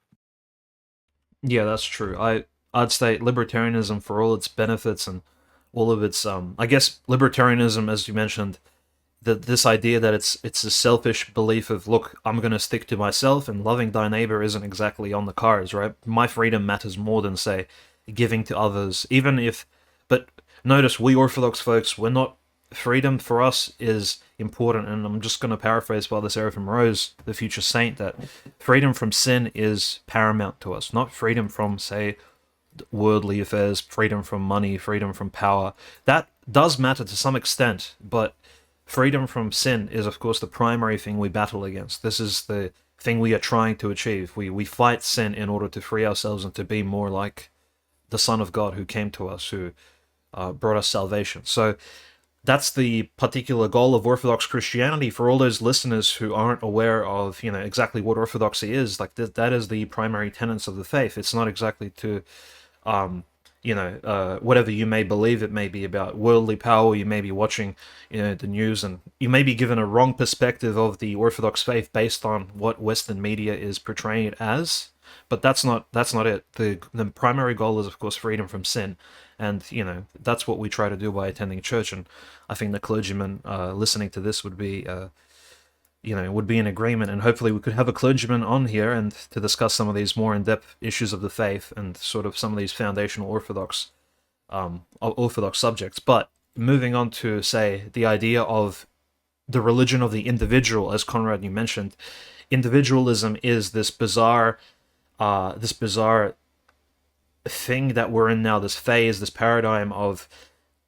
Yeah, that's true. I'd say libertarianism, for all its benefits and all of its I guess libertarianism, as you mentioned, that this idea that it's a selfish belief of, look, I'm going to stick to myself and loving thy neighbor isn't exactly on the cards, right? My freedom matters more than, say, giving to others, even if, but notice, we Orthodox folks, we're not, freedom for us is important, and I'm just going to paraphrase Father Seraphim Rose, the future saint, that freedom from sin is paramount to us, not freedom from, say, worldly affairs, freedom from money, freedom from power. That does matter to some extent, but freedom from sin is, of course, the primary thing we battle against. This is the thing we are trying to achieve. We fight sin in order to free ourselves and to be more like the Son of God who came to us, who brought us salvation. So that's the particular goal of Orthodox Christianity. For all those listeners who aren't aware of, exactly what Orthodoxy is, like that is the primary tenets of the faith. It's not exactly to whatever you may believe it may be about worldly power. You may be watching, the news, and you may be given a wrong perspective of the Orthodox faith based on what Western media is portraying it as. But that's not it. The primary goal is, of course, freedom from sin, and that's what we try to do by attending church. And I think the clergyman listening to this would be would be in agreement, and hopefully we could have a clergyman on here and to discuss some of these more in-depth issues of the faith and sort of some of these foundational Orthodox subjects. But moving on to, say, the idea of the religion of the individual, as Conrad, you mentioned, individualism is this bizarre this bizarre thing that we're in now, this phase, this paradigm of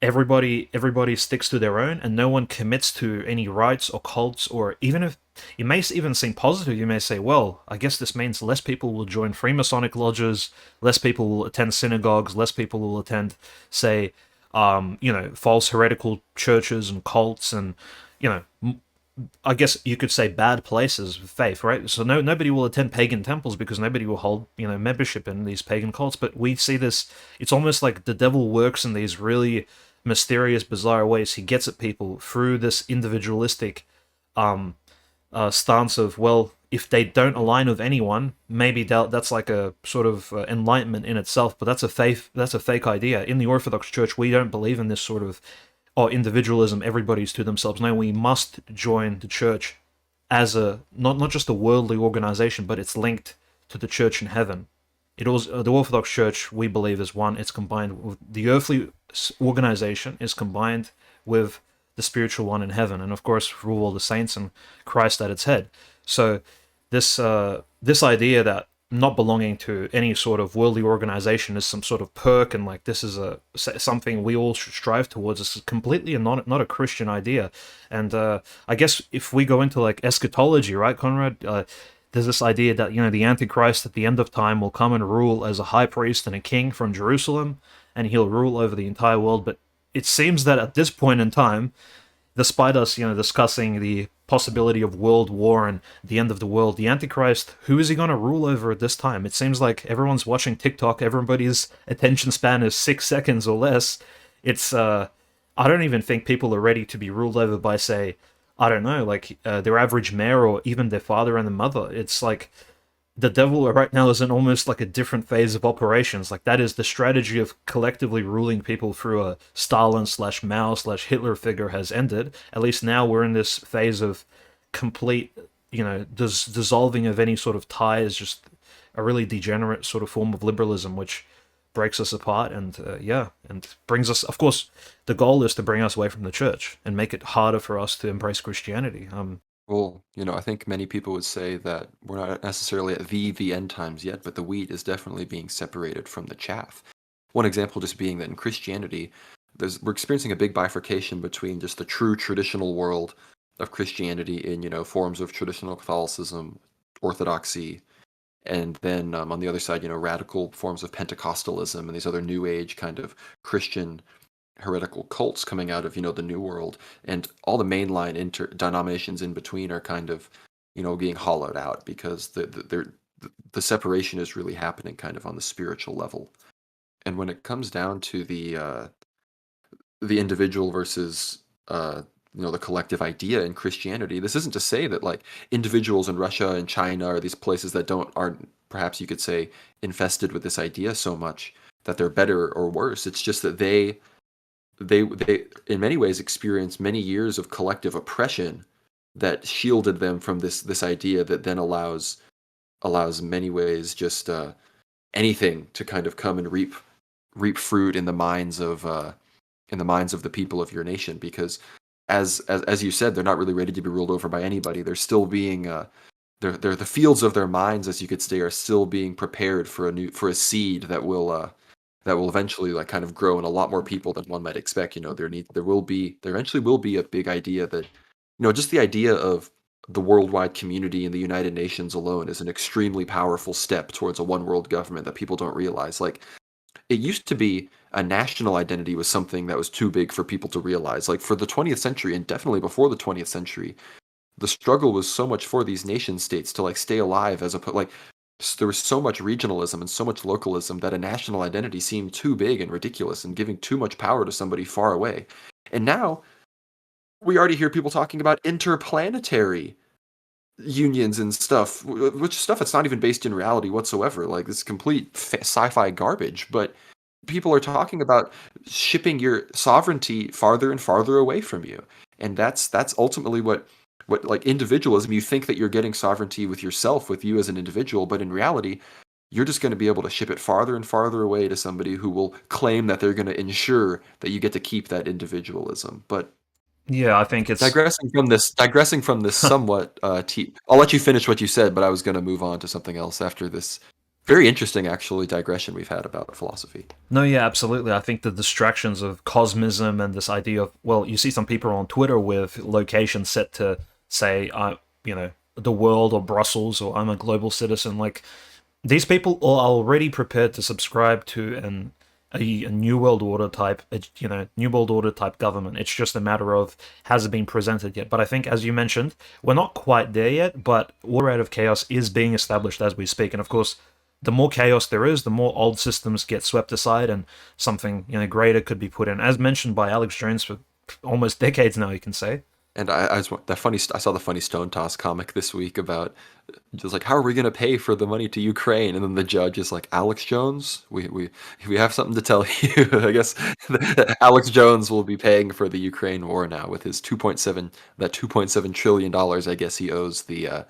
everybody sticks to their own and no one commits to any rites or cults. Or even if you may even seem positive, you may say, well, I guess this means less people will join Freemasonic lodges, less people will attend synagogues, less people will attend, say, false heretical churches and cults, and you know I guess you could say bad places of faith, right? So nobody will attend pagan temples because nobody will hold membership in these pagan cults. But we see this; it's almost like the devil works in these really mysterious, bizarre ways. He gets at people through this individualistic stance of, well, if they don't align with anyone, maybe that's like a sort of enlightenment in itself. But that's a fake idea. In the Orthodox Church, we don't believe in this sort of individualism, everybody's to themselves. No, we must join the church as a not just a worldly organization, but it's linked to the church in heaven. It also, the Orthodox Church, we believe, is one. It's combined with the earthly organization is combined with the spiritual one in heaven, and of course through all the saints and Christ at its head. So this idea that not belonging to any sort of worldly organization is some sort of perk, and like this is a something we all should strive towards, is completely not a Christian idea. And I guess if we go into like eschatology, right, Conrad, there's this idea that the Antichrist at the end of time will come and rule as a high priest and a king from Jerusalem, and he'll rule over the entire world. But it seems that at this point in time, despite us, discussing the possibility of world war and the end of the world, the Antichrist, who is he going to rule over at this time? It seems like everyone's watching TikTok. Everybody's attention span is 6 seconds or less. It's I don't even think people are ready to be ruled over by, say, I don't know, like their average mayor or even their father and the mother. It's like the devil right now is in almost like a different phase of operations. Like that is the strategy of collectively ruling people through a Stalin slash Mao slash Hitler figure has ended. At least now we're in this phase of complete, dissolving of any sort of ties, just a really degenerate sort of form of liberalism, which breaks us apart and and brings us. Of course, the goal is to bring us away from the church and make it harder for us to embrace Christianity. Well, I think many people would say that we're not necessarily at the end times yet, but the wheat is definitely being separated from the chaff. One example just being that in Christianity, we're experiencing a big bifurcation between just the true traditional world of Christianity in, forms of traditional Catholicism, Orthodoxy, and then on the other side, radical forms of Pentecostalism and these other New Age kind of Christian heretical cults coming out of the New World, and all the mainline denominations in between are kind of being hollowed out because the separation is really happening kind of on the spiritual level. And when it comes down to the individual versus the collective idea in Christianity, this isn't to say that like individuals in Russia and China are these places that aren't, perhaps you could say, infested with this idea so much that they're better or worse. It's just that they in many ways experienced many years of collective oppression that shielded them from this idea that then allows in many ways just anything to kind of come and reap fruit in the minds of the people of your nation, because as you said, they're not really ready to be ruled over by anybody. They're still being they're the fields of their minds, as you could say, are still being prepared for a seed that will eventually like kind of grow in a lot more people than one might expect. There eventually will be a big idea that, just the idea of the worldwide community and the United Nations alone is an extremely powerful step towards a one world government that people don't realize. Like, it used to be a national identity was something that was too big for people to realize. Like, for the 20th century, and definitely before the 20th century, the struggle was so much for these nation states to like stay alive, there was so much regionalism and so much localism that a national identity seemed too big and ridiculous and giving too much power to somebody far away. And now we already hear people talking about interplanetary unions and stuff, which stuff that's not even based in reality whatsoever. Like, this complete sci-fi garbage. But people are talking about shipping your sovereignty farther and farther away from you, and that's ultimately what like individualism. You think that you're getting sovereignty with yourself, with you as an individual, but in reality, you're just going to be able to ship it farther and farther away to somebody who will claim that they're going to ensure that you get to keep that individualism. But Yeah, I think it's digressing from this somewhat I'll let you finish what you said, but I was going to move on to something else after this Very interesting, actually, digression we've had about philosophy. No, yeah, absolutely. I think the distractions of cosmism and this idea of, well, you see some people on Twitter with locations set to say, the world or Brussels, or I'm a global citizen. Like, these people are already prepared to subscribe to a new world order type, new world order type government. It's just a matter of has it been presented yet. But I think, as you mentioned, we're not quite there yet. But order out of chaos is being established as we speak, and of course, the more chaos there is, the more old systems get swept aside, and something greater could be put in. As mentioned by Alex Jones for almost decades now, you can say. And I saw the funny Stone Toss comic this week about just like how are we going to pay for the money to Ukraine, and then the judge is like, Alex Jones, we have something to tell you. I guess Alex Jones will be paying for the Ukraine war now with his 2.7 trillion dollars. I guess he owes the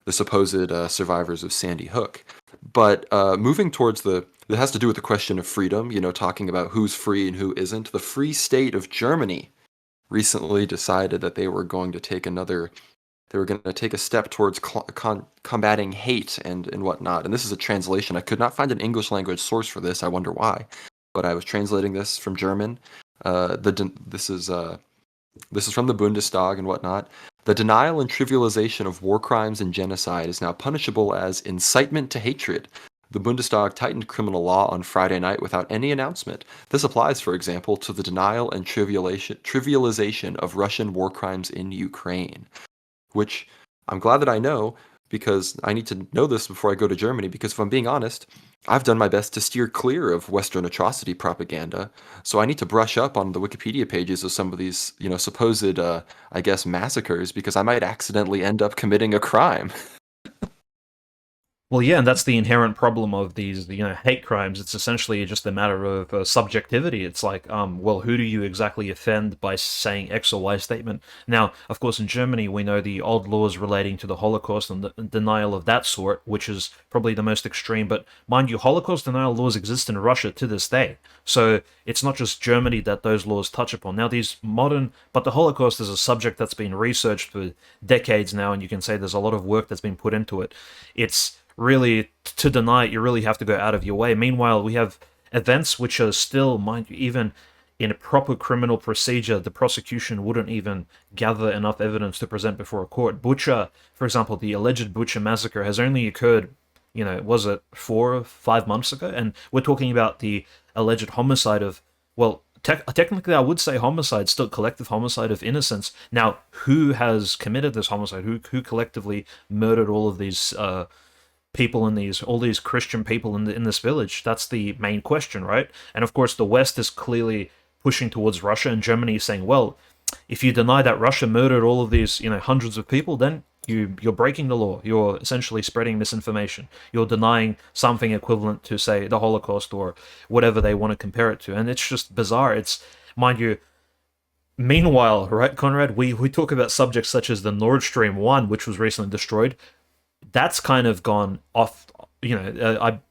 supposed survivors of Sandy Hook. But moving towards that has to do with the question of freedom. Talking about who's free and who isn't. The Free State of Germany recently decided that they were going to take a step towards combating hate and whatnot. And this is a translation. I could not find an English language source for this. I wonder why. But I was translating this from German. This is from the Bundestag and whatnot. The denial and trivialization of war crimes and genocide is now punishable as incitement to hatred. The Bundestag tightened criminal law on Friday night without any announcement. This applies, for example, to the denial and trivialization of Russian war crimes in Ukraine, which I'm glad that I know, because I need to know this before I go to Germany, because if I'm being honest, I've done my best to steer clear of Western atrocity propaganda, so I need to brush up on the Wikipedia pages of some of these, supposed, I guess, massacres, because I might accidentally end up committing a crime. Well, yeah, and that's the inherent problem of these, hate crimes. It's essentially just a matter of subjectivity. It's like, well, who do you exactly offend by saying X or Y statement? Now, of course, in Germany, we know the old laws relating to the Holocaust and the denial of that sort, which is probably the most extreme. But mind you, Holocaust denial laws exist in Russia to this day. So it's not just Germany that those laws touch upon. Now, but the Holocaust is a subject that's been researched for decades now, and you can say there's a lot of work that's been put into it. It's really, to deny it, you really have to go out of your way. Meanwhile, we have events which are still, mind you, even in a proper criminal procedure, the prosecution wouldn't even gather enough evidence to present before a court. Bucha, for example, the alleged Bucha massacre has only occurred, was it 4 or 5 months ago? And we're talking about the alleged homicide of, well, technically I would say homicide, still collective homicide of innocents. Now, who has committed this homicide? Who collectively murdered all of these people all these Christian people in this village? That's the main question, right? And of course, the West is clearly pushing towards Russia, and Germany is saying, well, if you deny that Russia murdered all of these, hundreds of people, then you're breaking the law. You're essentially spreading misinformation. You're denying something equivalent to, say, the Holocaust or whatever they want to compare it to. And it's just bizarre. It's, mind you, meanwhile, right, Conrad, we talk about subjects such as the Nord Stream 1, which was recently destroyed. That's kind of gone off.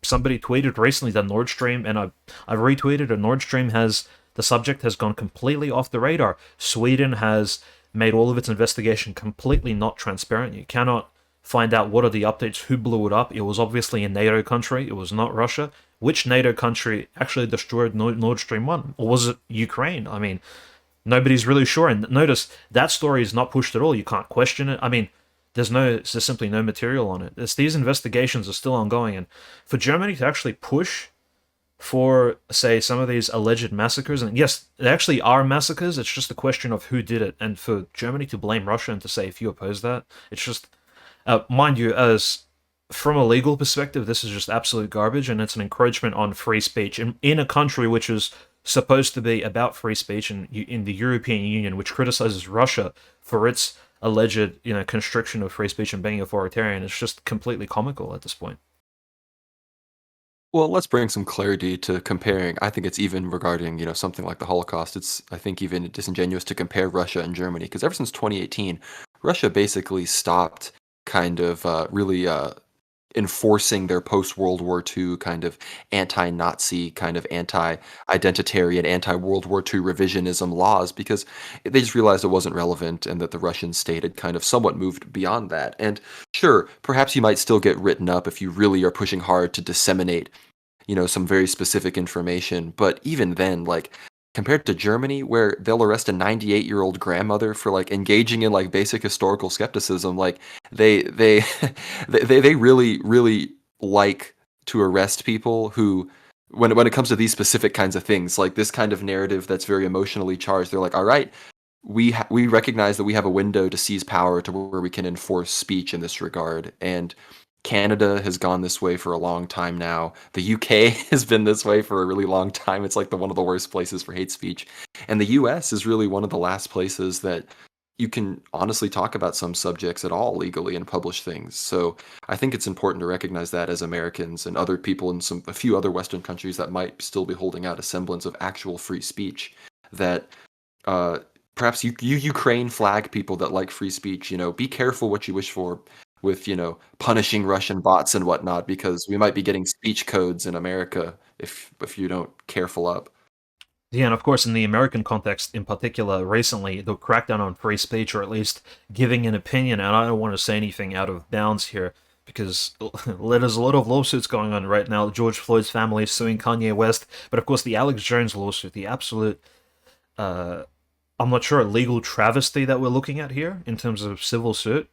Somebody tweeted recently that Nord Stream, and I retweeted, and Nord Stream the subject has gone completely off the radar. Sweden has made all of its investigation completely not transparent. You cannot find out what are the updates, who blew it up. It was obviously a NATO country. It was not Russia. Which NATO country actually destroyed Nord Stream 1? Or was it Ukraine? I mean, nobody's really sure. And notice, that story is not pushed at all. You can't question it. I mean, there's simply no material on it. These investigations are still ongoing, and for Germany to actually push for, say, some of these alleged massacres, and yes, they actually are massacres, it's just a question of who did it, and for Germany to blame Russia and to say, if you oppose that, it's just, mind you, as from a legal perspective, this is just absolute garbage, and it's an encroachment on free speech in a country which is supposed to be about free speech, and in the European Union, which criticizes Russia for its alleged, constriction of free speech and being authoritarian. It's just completely comical at this point. Well, let's bring some clarity to comparing. I think it's even regarding, something like the Holocaust. It's, I think, even disingenuous to compare Russia and Germany, because ever since 2018, Russia basically stopped kind of really enforcing their post-World War II kind of anti-Nazi, kind of anti-identitarian, anti-World War II revisionism laws because they just realized it wasn't relevant and that the Russian state had kind of somewhat moved beyond that. And sure, perhaps you might still get written up if you really are pushing hard to disseminate, some very specific information. But even then, like, compared to Germany, where they'll arrest a 98-year-old grandmother for like engaging in like basic historical skepticism, like they they really really like to arrest people who, when it comes to these specific kinds of things, like this kind of narrative that's very emotionally charged, they're like, all right, we recognize that we have a window to seize power to where we can enforce speech in this regard. And Canada has gone this way for a long time now. The UK has been this way for a really long time. It's like one of the worst places for hate speech. And the US is really one of the last places that you can honestly talk about some subjects at all legally and publish things. So I think it's important to recognize that as Americans and other people in a few other Western countries that might still be holding out a semblance of actual free speech, that uh, perhaps you Ukraine flag people that like free speech, be careful what you wish for with, punishing Russian bots and whatnot, because we might be getting speech codes in America if you don't careful up. Yeah, and of course, in the American context in particular, recently, the crackdown on free speech, or at least giving an opinion, and I don't want to say anything out of bounds here, because there's a lot of lawsuits going on right now. George Floyd's family is suing Kanye West, but of course, the Alex Jones lawsuit, the absolute, I'm not sure, legal travesty that we're looking at here in terms of civil suit,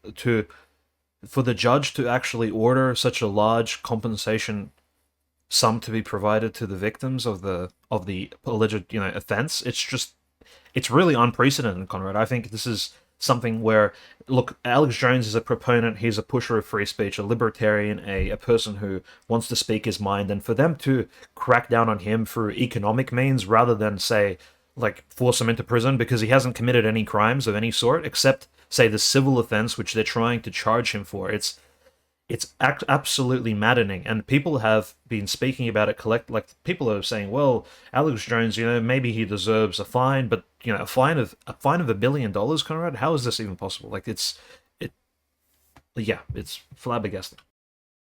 for the judge to actually order such a large compensation sum to be provided to the victims of the alleged offense. It's really unprecedented, Conrad. I think this is something where, look, Alex Jones is a proponent, he's a pusher of free speech, a libertarian, a person who wants to speak his mind, and for them to crack down on him through economic means rather than, say, like, force him into prison because he hasn't committed any crimes of any sort except, say, the civil offense which they're trying to charge him for. It's absolutely maddening, and people have been speaking about it. Like, people are saying, well, Alex Jones, maybe he deserves a fine, but a fine of $1 billion, Conrad. How is this even possible? Like, yeah, it's flabbergasting.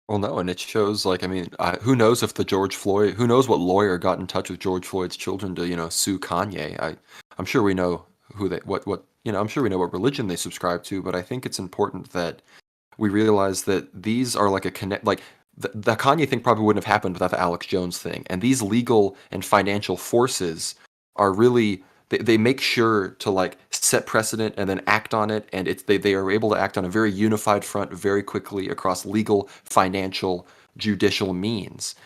Well, no, and it shows, like, I mean, who knows if who knows what lawyer got in touch with George Floyd's children to, sue Kanye. I'm sure we know who they, what, I'm sure we know what religion they subscribe to, but I think it's important that we realize that these are like a connect, like the Kanye thing probably wouldn't have happened without the Alex Jones thing. And these legal and financial forces are really, they make sure to like set precedent and then act on it. And they are able to act on a very unified front very quickly across legal, financial, judicial means.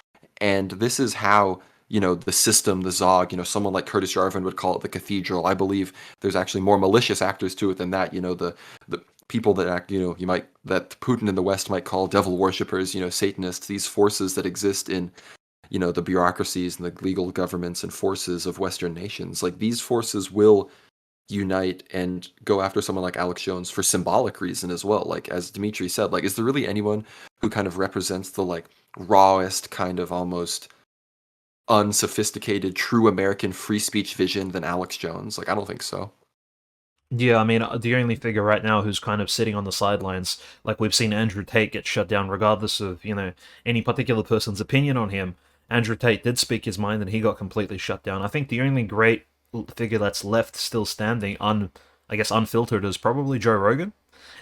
And this is how, the system, the Zog, someone like Curtis Yarvin would call it the cathedral. I believe there's actually more malicious actors to it than that. The people that act, that Putin in the West might call devil worshippers, Satanists, these forces that exist in, the bureaucracies and the legal governments and forces of Western nations. Like, these forces will unite and go after someone like Alex Jones for symbolic reason as well. Like, as Dimitri said, like, is there really anyone who kind of represents the like rawest kind of almost unsophisticated true American free speech vision than Alex Jones? Like, I don't think so. Yeah, I mean, the only figure right now who's kind of sitting on the sidelines, like we've seen Andrew Tate get shut down, regardless of, any particular person's opinion on him. Andrew Tate did speak his mind and he got completely shut down. I think the only great figure that's left still standing, I guess unfiltered, is probably Joe Rogan.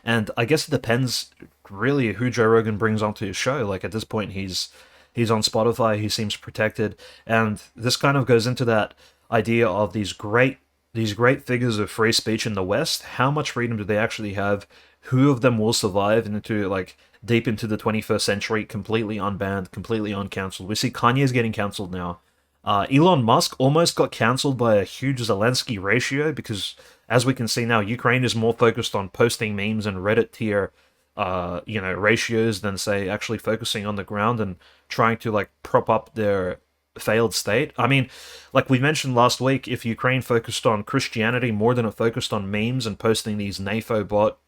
And I guess it depends really who Joe Rogan brings onto his show. Like, at this point, he's on Spotify, he seems protected, and this kind of goes into that idea of these great figures of free speech in the West. How much freedom do they actually have? Who of them will survive into like deep into the 21st century, completely unbanned, completely uncancelled? We see Kanye's getting cancelled now. Elon Musk almost got cancelled by a huge Zelensky ratio because, as we can see now, Ukraine is more focused on posting memes and Reddit tier, ratios than, say, actually focusing on the ground and trying to like prop up their failed state. I mean, like we mentioned last week, if Ukraine focused on Christianity more than it focused on memes and posting these NAFO bot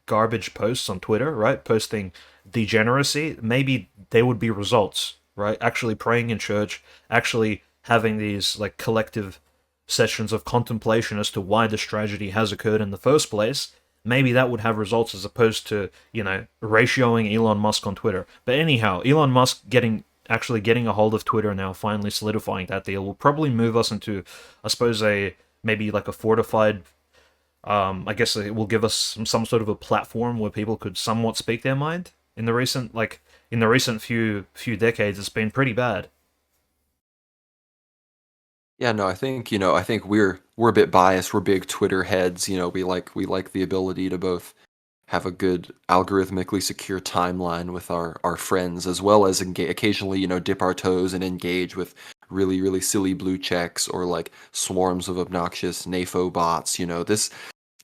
garbage posts on Twitter, right? Posting degeneracy, maybe there would be results, right? Actually praying in church, actually having these like collective sessions of contemplation as to why this tragedy has occurred in the first place. maybe that would have results as opposed to, ratioing Elon Musk on Twitter. But anyhow, Elon Musk actually getting a hold of Twitter now, finally solidifying that deal, will probably move us into, I suppose, a maybe like a fortified. I guess it will give us some sort of a platform where people could somewhat speak their mind. In the recent few decades, it's been pretty bad. Yeah, no, I think, I think we're a bit biased. We're big Twitter heads. We like the ability to both have a good algorithmically secure timeline with our friends, as well as occasionally, dip our toes and engage with really, really silly blue checks or like swarms of obnoxious NAFO bots.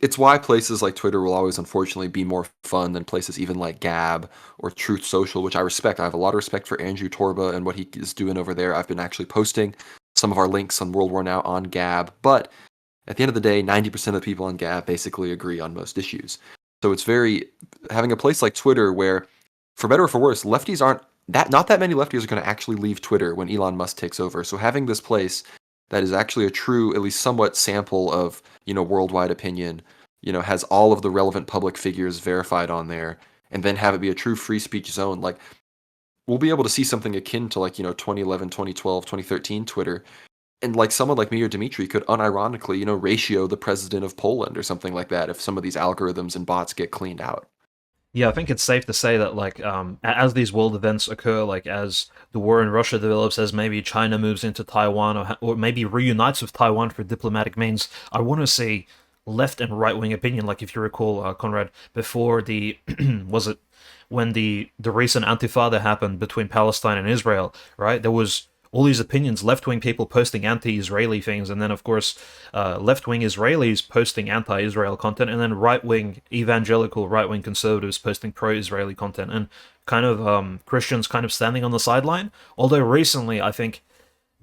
It's why places like Twitter will always unfortunately be more fun than places even like Gab or Truth Social, which I respect. I have a lot of respect for Andrew Torba and what he is doing over there. I've been actually posting some of our links on World War Now on Gab, but at the end of the day, 90% of the people on Gab basically agree on most issues. So it's very having a place like Twitter where, for better or for worse, lefties aren't that not that many lefties are going to actually leave Twitter when Elon Musk takes over. So having this place that is actually a true, at least somewhat sample of, worldwide opinion, has all of the relevant public figures verified on there, and then have it be a true free speech zone, like we'll be able to see something akin to like, 2011, 2012, 2013 Twitter, and like someone like me or Dimitri could unironically, ratio the president of Poland or something like that if some of these algorithms and bots get cleaned out. Yeah, I think it's safe to say that, like, as these world events occur, like as the war in Russia develops, as maybe China moves into Taiwan, or maybe reunites with Taiwan for diplomatic means, I want to see left and right wing opinion. Like, if you recall, Conrad, before the was it when the recent Antifada happened between Palestine and Israel, right? There was all these opinions, left wing people posting anti Israeli things, and then, of course, left wing Israelis posting anti Israel content, and then right wing evangelical, right wing conservatives posting pro Israeli content, and kind of Christians kind of standing on the sideline. Although recently, I think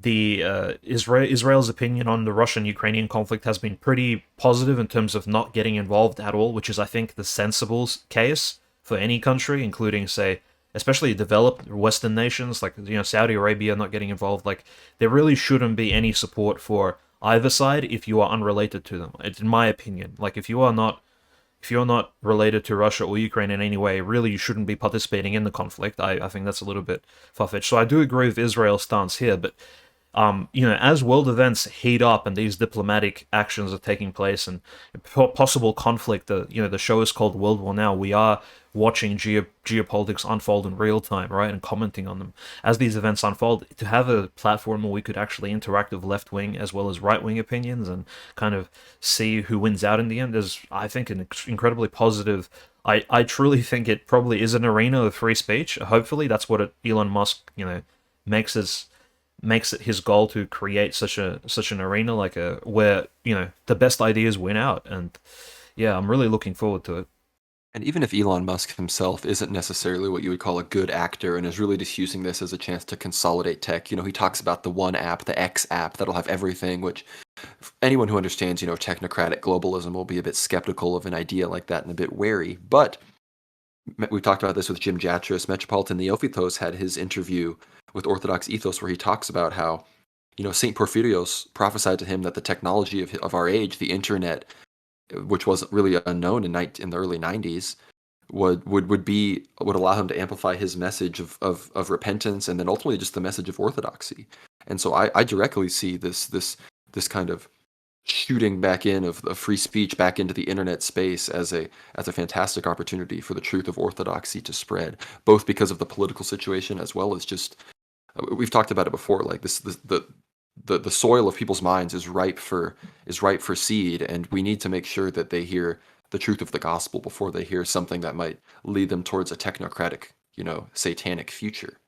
the Israel's opinion on the Russian-Ukrainian conflict has been pretty positive in terms of not getting involved at all, which is, I think, the sensible case for any country, including, say, especially developed Western nations like Saudi Arabia not getting involved. Like, there really shouldn't be any support for either side if you are unrelated to them. It's in my opinion. Like, if you're not related to Russia or Ukraine in any way, really you shouldn't be participating in the conflict. I think that's a little bit far-fetched. So I do agree with Israel's stance here, but as world events heat up and these diplomatic actions are taking place and possible conflict, the show is called World War Now. We are watching geopolitics unfold in real time, right, and commenting on them as these events unfold. To have a platform where we could actually interact with left wing as well as right wing opinions and kind of see who wins out in the end is, I think, an incredibly positive. I truly think it probably is an arena of free speech. Hopefully, that's what Elon Musk, makes us makes it his goal to create such an arena, like a where the best ideas win out. And yeah, I'm really looking forward to it. And even if Elon Musk himself isn't necessarily what you would call a good actor and is really just using this as a chance to consolidate tech, he talks about the one app, the X app, that'll have everything, which anyone who understands, technocratic globalism will be a bit skeptical of an idea like that and a bit wary. But we talked about this with Jim Jatras. Metropolitan Neophytos had his interview with Orthodox Ethos where he talks about how, St. Porphyrios prophesied to him that the technology of our age, the internet, which wasn't really unknown in the early 90s, would allow him to amplify his message of repentance and then ultimately just the message of orthodoxy. And so I directly see this kind of shooting back in of free speech back into the internet space as a fantastic opportunity for the truth of orthodoxy to spread, both because of the political situation as well as just we've talked about it before, like the soil of people's minds is ripe for seed, and we need to make sure that they hear the truth of the gospel before they hear something that might lead them towards a technocratic, satanic future.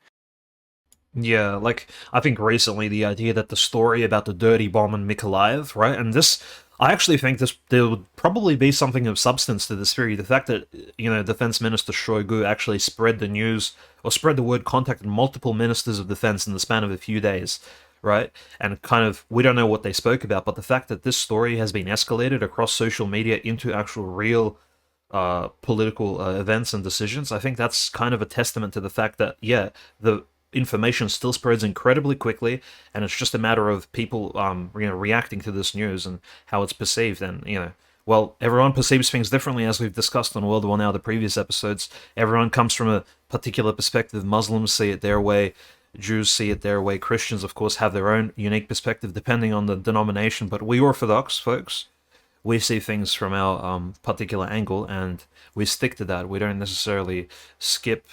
Yeah, like, I think recently the idea that the story about the dirty bomb in Mykolaiv, right? And this, I actually think there would probably be something of substance to this theory. The fact that, Defense Minister Shoigu actually spread the news, or spread the word, contacted multiple ministers of defense in the span of a few days, right? And kind of, we don't know what they spoke about, but the fact that this story has been escalated across social media into actual real political events and decisions, I think that's kind of a testament to the fact that, yeah, the information still spreads incredibly quickly, and it's just a matter of people, reacting to this news and how it's perceived. And well, everyone perceives things differently, as we've discussed on World War Now, the previous episodes. Everyone comes from a particular perspective. Muslims see it their way, Jews see it their way, Christians, of course, have their own unique perspective depending on the denomination. But we Orthodox folks, we see things from our particular angle, and we stick to that. We don't necessarily skip,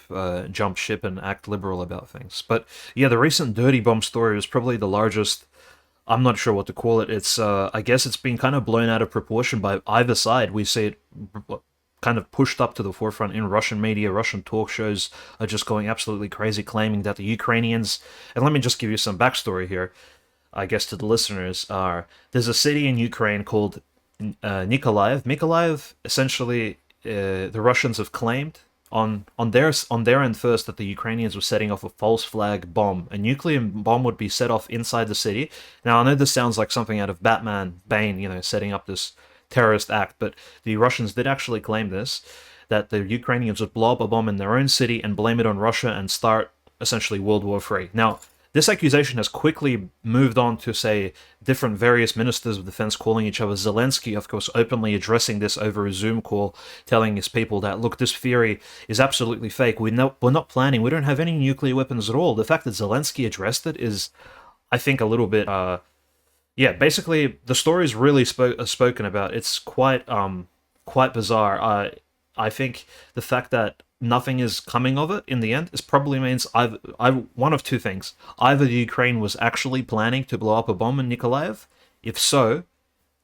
jump ship, and act liberal about things. But yeah, the recent Dirty Bomb story is probably the largest. I'm not sure what to call it. It's I guess it's been kind of blown out of proportion by either side. We see it kind of pushed up to the forefront in Russian media. Russian talk shows are just going absolutely crazy, claiming that the Ukrainians. And let me just give you some backstory here, I guess, to the listeners. There's a city in Ukraine called Nikolaev. Mykolaiv, essentially, the Russians have claimed on their end first that the Ukrainians were setting off a false flag bomb. A nuclear bomb would be set off inside the city. Now I know this sounds like something out of Batman, Bane, setting up this terrorist act, but the Russians did actually claim this, that the Ukrainians would blow up a bomb in their own city and blame it on Russia and start essentially World War III. Now, this accusation has quickly moved on to, say, different various ministers of defense calling each other. Zelensky, of course, openly addressing this over a Zoom call, telling his people that, look, this theory is absolutely fake. We're not planning. We don't have any nuclear weapons at all. The fact that Zelensky addressed it is, I think, a little bit. Yeah, basically, the story is really spoken about. It's quite bizarre. I think the fact that nothing is coming of it in the end is probably means one of two things. Either the Ukraine was actually planning to blow up a bomb in Nikolaev. If so,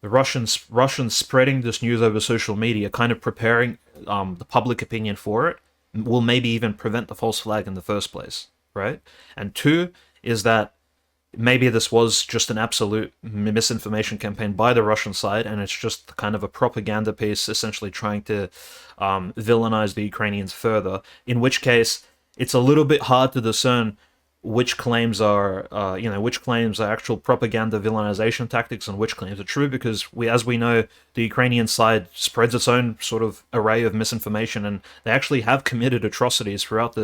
the Russians spreading this news over social media, kind of preparing the public opinion for it, will maybe even prevent the false flag in the first place, right? And two is that maybe this was just an absolute misinformation campaign by the Russian side, and it's just kind of a propaganda piece, essentially trying to villainize the Ukrainians further. In which case, it's a little bit hard to discern which claims are, which claims are actual propaganda villainization tactics and which claims are true, because as we know, the Ukrainian side spreads its own sort of array of misinformation, and they actually have committed atrocities throughout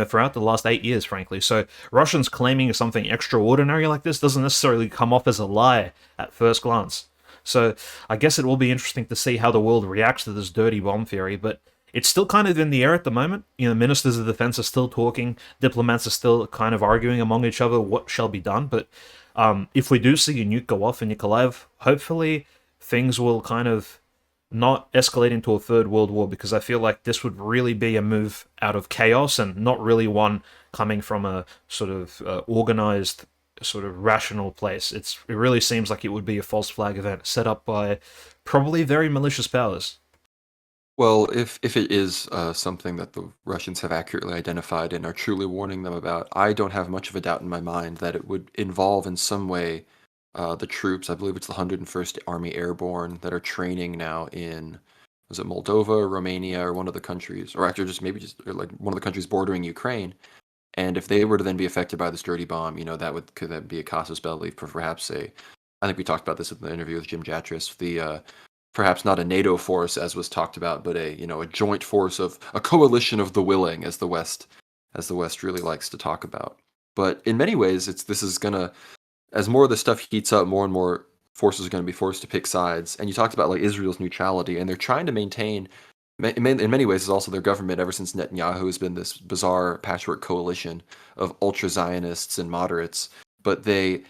throughout the last 8 years, frankly. So Russians claiming something extraordinary like this doesn't necessarily come off as a lie at first glance. So I guess it will be interesting to see how the world reacts to this dirty bomb theory, but it's still kind of in the air at the moment. Ministers of defense are still talking, diplomats are still kind of arguing among each other what shall be done. But if we do see a nuke go off in Nikolaev, hopefully things will kind of not escalate into a third world war, because I feel like this would really be a move out of chaos and not really one coming from a sort of organized, sort of rational place. It really seems like it would be a false flag event set up by probably very malicious powers. Well, if it is something that the Russians have accurately identified and are truly warning them about, I don't have much of a doubt in my mind that it would involve in some way the troops. I believe it's the 101st Army Airborne that are training now in, was it Moldova, Romania, or one of the countries, or actually or like one of the countries bordering Ukraine. And if they were to then be affected by this dirty bomb, could that be a casus belli for perhaps I think we talked about this in the interview with Jim Jatris, perhaps not a NATO force as was talked about, but a joint force of a coalition of the willing, as the West really likes to talk about. But in many ways, this is gonna, as more of the stuff heats up, more and more forces are going to be forced to pick sides. And you talked about like Israel's neutrality, and they're trying to maintain. In many ways, is also their government ever since Netanyahu has been this bizarre patchwork coalition of ultra Zionists and moderates. But they're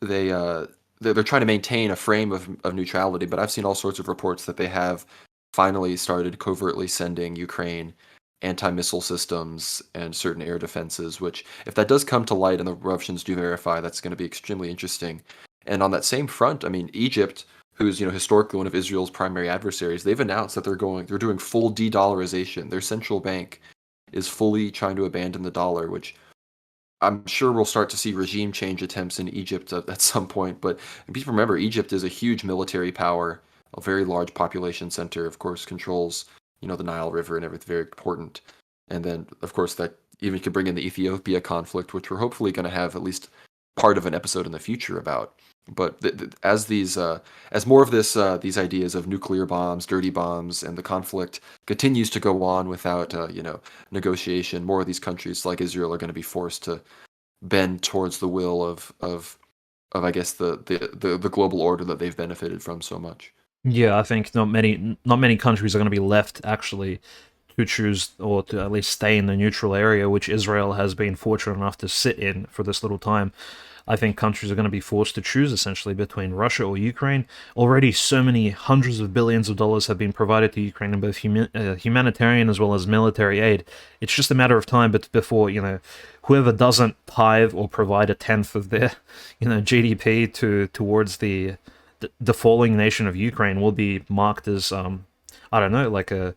trying to maintain a frame of neutrality, but I've seen all sorts of reports that they have finally started covertly sending Ukraine anti-missile systems and certain air defenses, which if that does come to light and the Russians do verify, that's going to be extremely interesting. And on that same front, I mean, Egypt, who's historically one of Israel's primary adversaries, they've announced that they're doing full de-dollarization. Their central bank is fully trying to abandon the dollar, which I'm sure we'll start to see regime change attempts in Egypt at some point. But please remember, Egypt is a huge military power, a very large population center, of course, controls, the Nile River and everything, very important. And then, of course, that even could bring in the Ethiopia conflict, which we're hopefully going to have at least part of an episode in the future about. But as more of these ideas of nuclear bombs, dirty bombs, and the conflict continues to go on without, negotiation, more of these countries like Israel are going to be forced to bend towards the will of I guess the global order that they've benefited from so much. Yeah, I think not many countries are going to be left actually to choose or to at least stay in the neutral area, which Israel has been fortunate enough to sit in for this little time. I think countries are going to be forced to choose essentially between Russia or Ukraine. Already, so many hundreds of billions of dollars have been provided to Ukraine in both humanitarian as well as military aid. It's just a matter of time, but before whoever doesn't tithe or provide a tenth of their GDP towards the falling nation of Ukraine will be marked as I don't know, like a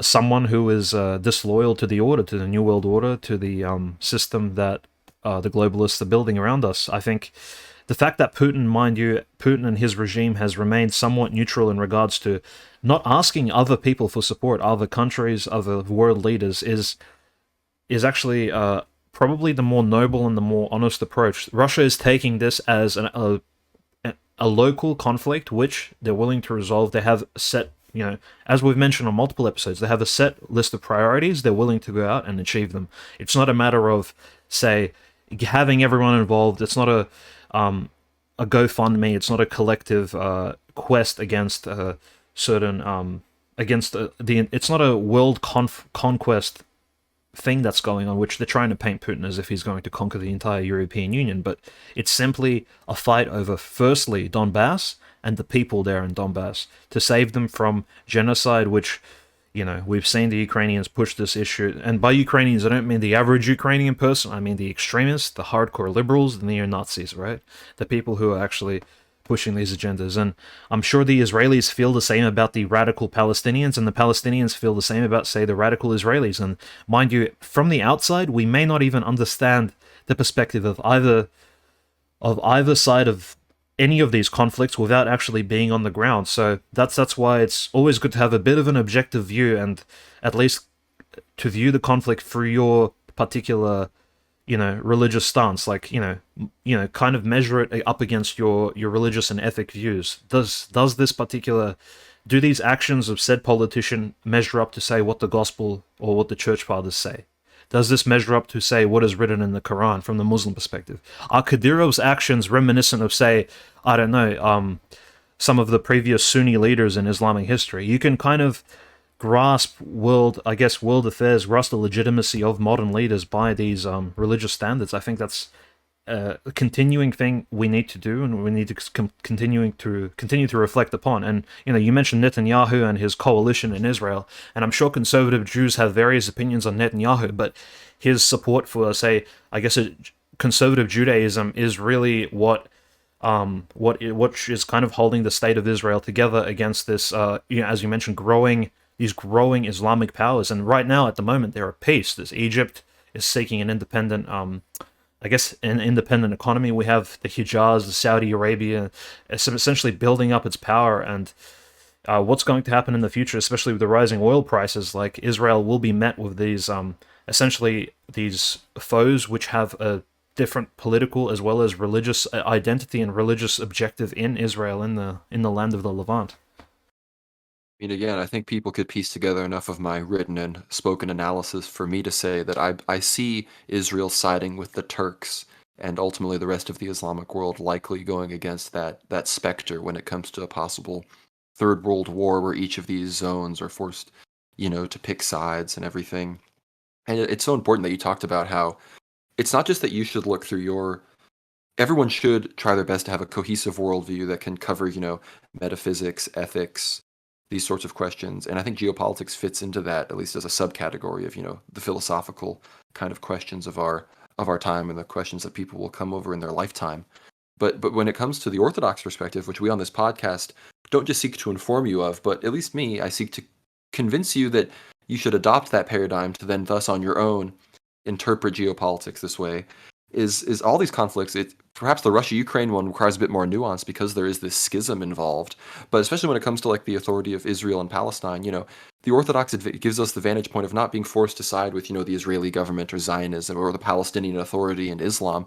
someone who is disloyal to the order, to the New World Order, to the system that the globalists are building around us. I think the fact that Putin, mind you, Putin and his regime has remained somewhat neutral in regards to not asking other people for support, other countries, other world leaders, is actually probably the more noble and the more honest approach. Russia is taking this as a local conflict which they're willing to resolve. They have set, as we've mentioned on multiple episodes, they have a set list of priorities. They're willing to go out and achieve them. It's not a matter of, say, having everyone involved. It's not a GoFundMe. It's not a collective quest against certain against the. It's not a world conquest thing that's going on, which they're trying to paint Putin as if he's going to conquer the entire European Union, but it's simply a fight over, firstly, Donbass and the people there in Donbass to save them from genocide, which, we've seen the Ukrainians push this issue. And by Ukrainians, I don't mean the average Ukrainian person, I mean the extremists, the hardcore liberals, the neo Nazis, right? The people who are actually pushing these agendas. And I'm sure the Israelis feel the same about the radical Palestinians, and the Palestinians feel the same about, say, the radical Israelis. And mind you, from the outside, we may not even understand the perspective of either side of any of these conflicts without actually being on the ground. So that's why it's always good to have a bit of an objective view and at least to view the conflict through your particular religious stance, like kind of measure it up against your religious and ethic views. Does this particular do these actions of said politician measure up to say what the gospel or what the church fathers say? Does this measure up to say what is written in the Quran from the Muslim perspective? Are Kadyrov's actions reminiscent of, say, I don't know, some of the previous Sunni leaders in Islamic history? You can kind of grasp world affairs, grasp the legitimacy of modern leaders by these religious standards. I think that's a continuing thing we need to do, and we need to continue to reflect upon. And you mentioned Netanyahu and his coalition in Israel, and I'm sure conservative Jews have various opinions on Netanyahu, but his support for, say, I guess, conservative Judaism is really what is kind of holding the state of Israel together against this, as you mentioned, these growing Islamic powers. And right now, at the moment, they're at peace. This Egypt is seeking an independent, an independent economy. We have the Hijaz, the Saudi Arabia, essentially building up its power. And what's going to happen in the future, especially with the rising oil prices? Like, Israel will be met with these, essentially, these foes which have a different political as well as religious identity and religious objective in Israel, in the land of the Levant. I mean, again, I think people could piece together enough of my written and spoken analysis for me to say that I see Israel siding with the Turks and ultimately the rest of the Islamic world likely going against that specter when it comes to a possible Third World War where each of these zones are forced, to pick sides and everything. And it's so important that you talked about how it's not just that you should look through everyone should try their best to have a cohesive worldview that can cover, metaphysics, ethics, these sorts of questions. And I think geopolitics fits into that, at least as a subcategory of, the philosophical kind of questions of our time and the questions that people will come over in their lifetime. But when it comes to the Orthodox perspective, which we on this podcast don't just seek to inform you of, but at least me, I seek to convince you that you should adopt that paradigm to then thus on your own interpret geopolitics this way, is all these conflicts. Perhaps the Russia-Ukraine one requires a bit more nuance because there is this schism involved. But especially when it comes to like the authority of Israel and Palestine, the Orthodox gives us the vantage point of not being forced to side with, the Israeli government or Zionism or the Palestinian Authority and Islam.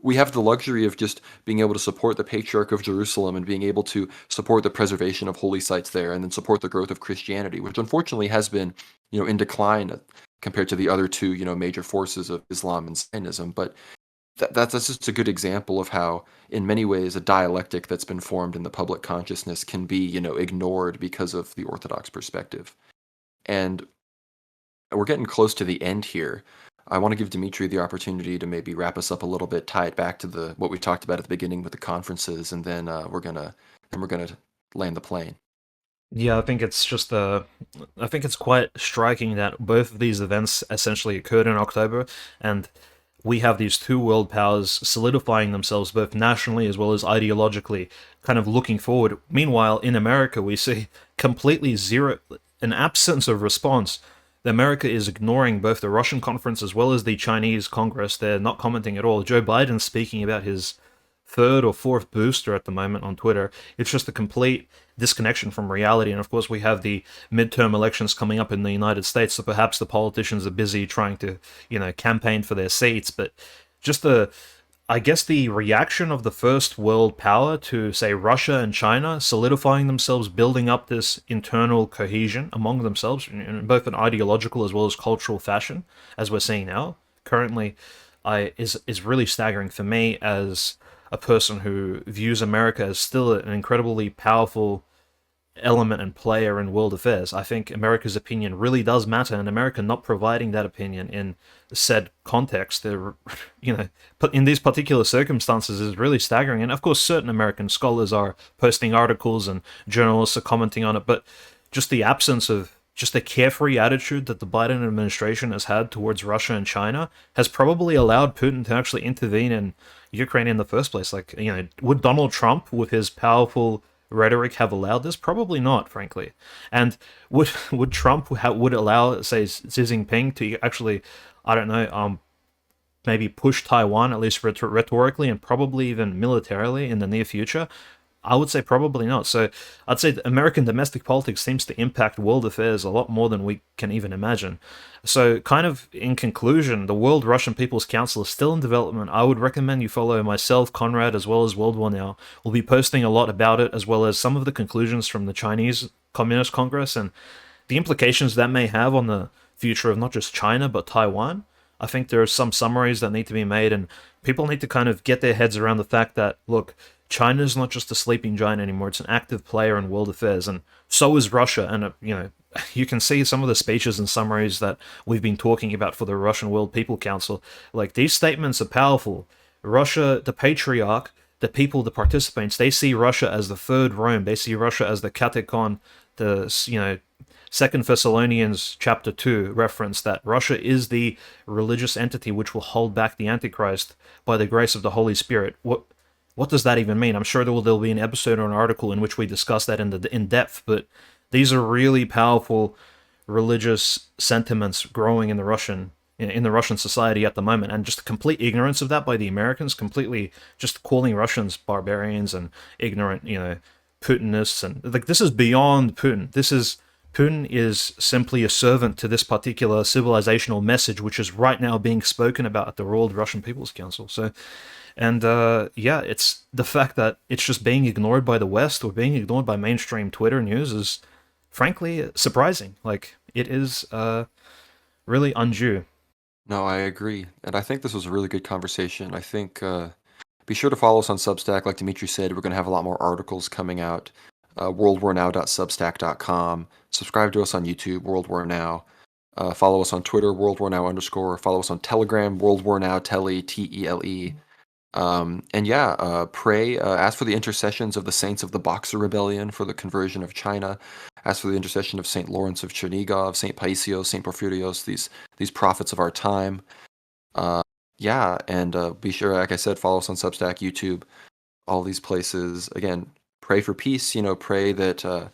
We have the luxury of just being able to support the Patriarch of Jerusalem and being able to support the preservation of holy sites there and then support the growth of Christianity, which unfortunately has been, in decline compared to the other two, major forces of Islam and Zionism. But that's just a good example of how, in many ways, a dialectic that's been formed in the public consciousness can be, ignored because of the Orthodox perspective. And we're getting close to the end here. I want to give Dimitri the opportunity to maybe wrap us up a little bit, tie it back to the what we talked about at the beginning with the conferences, and then we're gonna land the plane. Yeah, I think it's just I think it's quite striking that both of these events essentially occurred in October, and we have these two world powers solidifying themselves both nationally as well as ideologically, kind of looking forward. Meanwhile, in America, we see completely zero, an absence of response. America is ignoring both the Russian conference as well as the Chinese Congress. They're not commenting at all. Joe Biden's speaking about his third or fourth booster at the moment on Twitter. It's just a complete disconnection from reality. And of course, we have the midterm elections coming up in the United States, so perhaps the politicians are busy trying to, campaign for their seats. But just I guess the reaction of the first world power to, say, Russia and China solidifying themselves, building up this internal cohesion among themselves in both an ideological as well as cultural fashion, as we're seeing now currently, is really staggering for me as a person who views America as still an incredibly powerful element and player in world affairs. I think America's opinion really does matter, and America not providing that opinion in said context, but in these particular circumstances, is really staggering. And of course, certain American scholars are posting articles and journalists are commenting on it, but just the absence of just the carefree attitude that the Biden administration has had towards Russia and China has probably allowed Putin to actually intervene in Ukraine in the first place. Like, would Donald Trump, with his powerful rhetoric, have allowed this? Probably not, frankly. And would Trump would allow, say, Xi Jinping to actually, I don't know, maybe push Taiwan, at least rhetorically and probably even militarily in the near future? I would say probably not. So I'd say American domestic politics seems to impact world affairs a lot more than we can even imagine. So, kind of in conclusion, the World Russian People's Council is still in development. I would recommend you follow myself, Conrad, as well as World War Now. We'll be posting a lot about it, as well as some of the conclusions from the Chinese Communist Congress and the implications that may have on the future of not just China, but Taiwan. I think there are some summaries that need to be made, and people need to kind of get their heads around the fact that, look, China's not just a sleeping giant anymore. It's an active player in world affairs, and so is Russia. And, you can see some of the speeches and summaries that we've been talking about for the Russian World People Council. Like, these statements are powerful. Russia, the patriarch, the people, the participants, they see Russia as the third Rome. They see Russia as the katakon, the, Second Thessalonians chapter 2 reference that Russia is the religious entity which will hold back the Antichrist by the grace of the Holy Spirit. What does that even mean? I'm sure there'll be an episode or an article in which we discuss that in depth, but these are really powerful religious sentiments growing in the Russian society at the moment, and just complete ignorance of that by the Americans, completely just calling Russians barbarians and ignorant, Putinists, and like, this is beyond Putin. Putin is simply a servant to this particular civilizational message, which is right now being spoken about at the World Russian People's Council. So, and it's the fact that it's just being ignored by the West or being ignored by mainstream Twitter news is frankly surprising. Like, it is really undue. No, I agree, and I think this was a really good conversation. I think be sure to follow us on Substack. Like Dimitri said, we're going to have a lot more articles coming out. worldwarnow.substack.com. Subscribe to us on YouTube, World War Now. Follow us on Twitter, World War Now _. Follow us on Telegram, World War Now, Tele, Tele. And yeah, pray, ask for the intercessions of the saints of the Boxer Rebellion for the conversion of China. Ask for the intercession of Saint Lawrence of Chernihiv, Saint Paisios, Saint Porphyrios, these prophets of our time. Yeah, and be sure, like I said, follow us on Substack, YouTube, all these places. Again, pray for peace. Pray that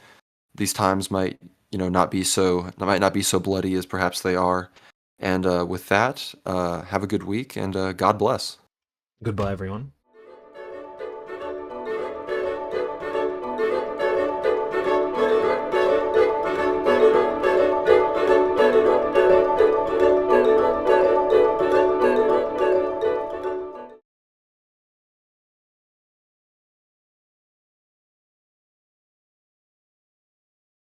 these times might not be so bloody as perhaps they are. And with that, have a good week, and God bless. Goodbye, everyone.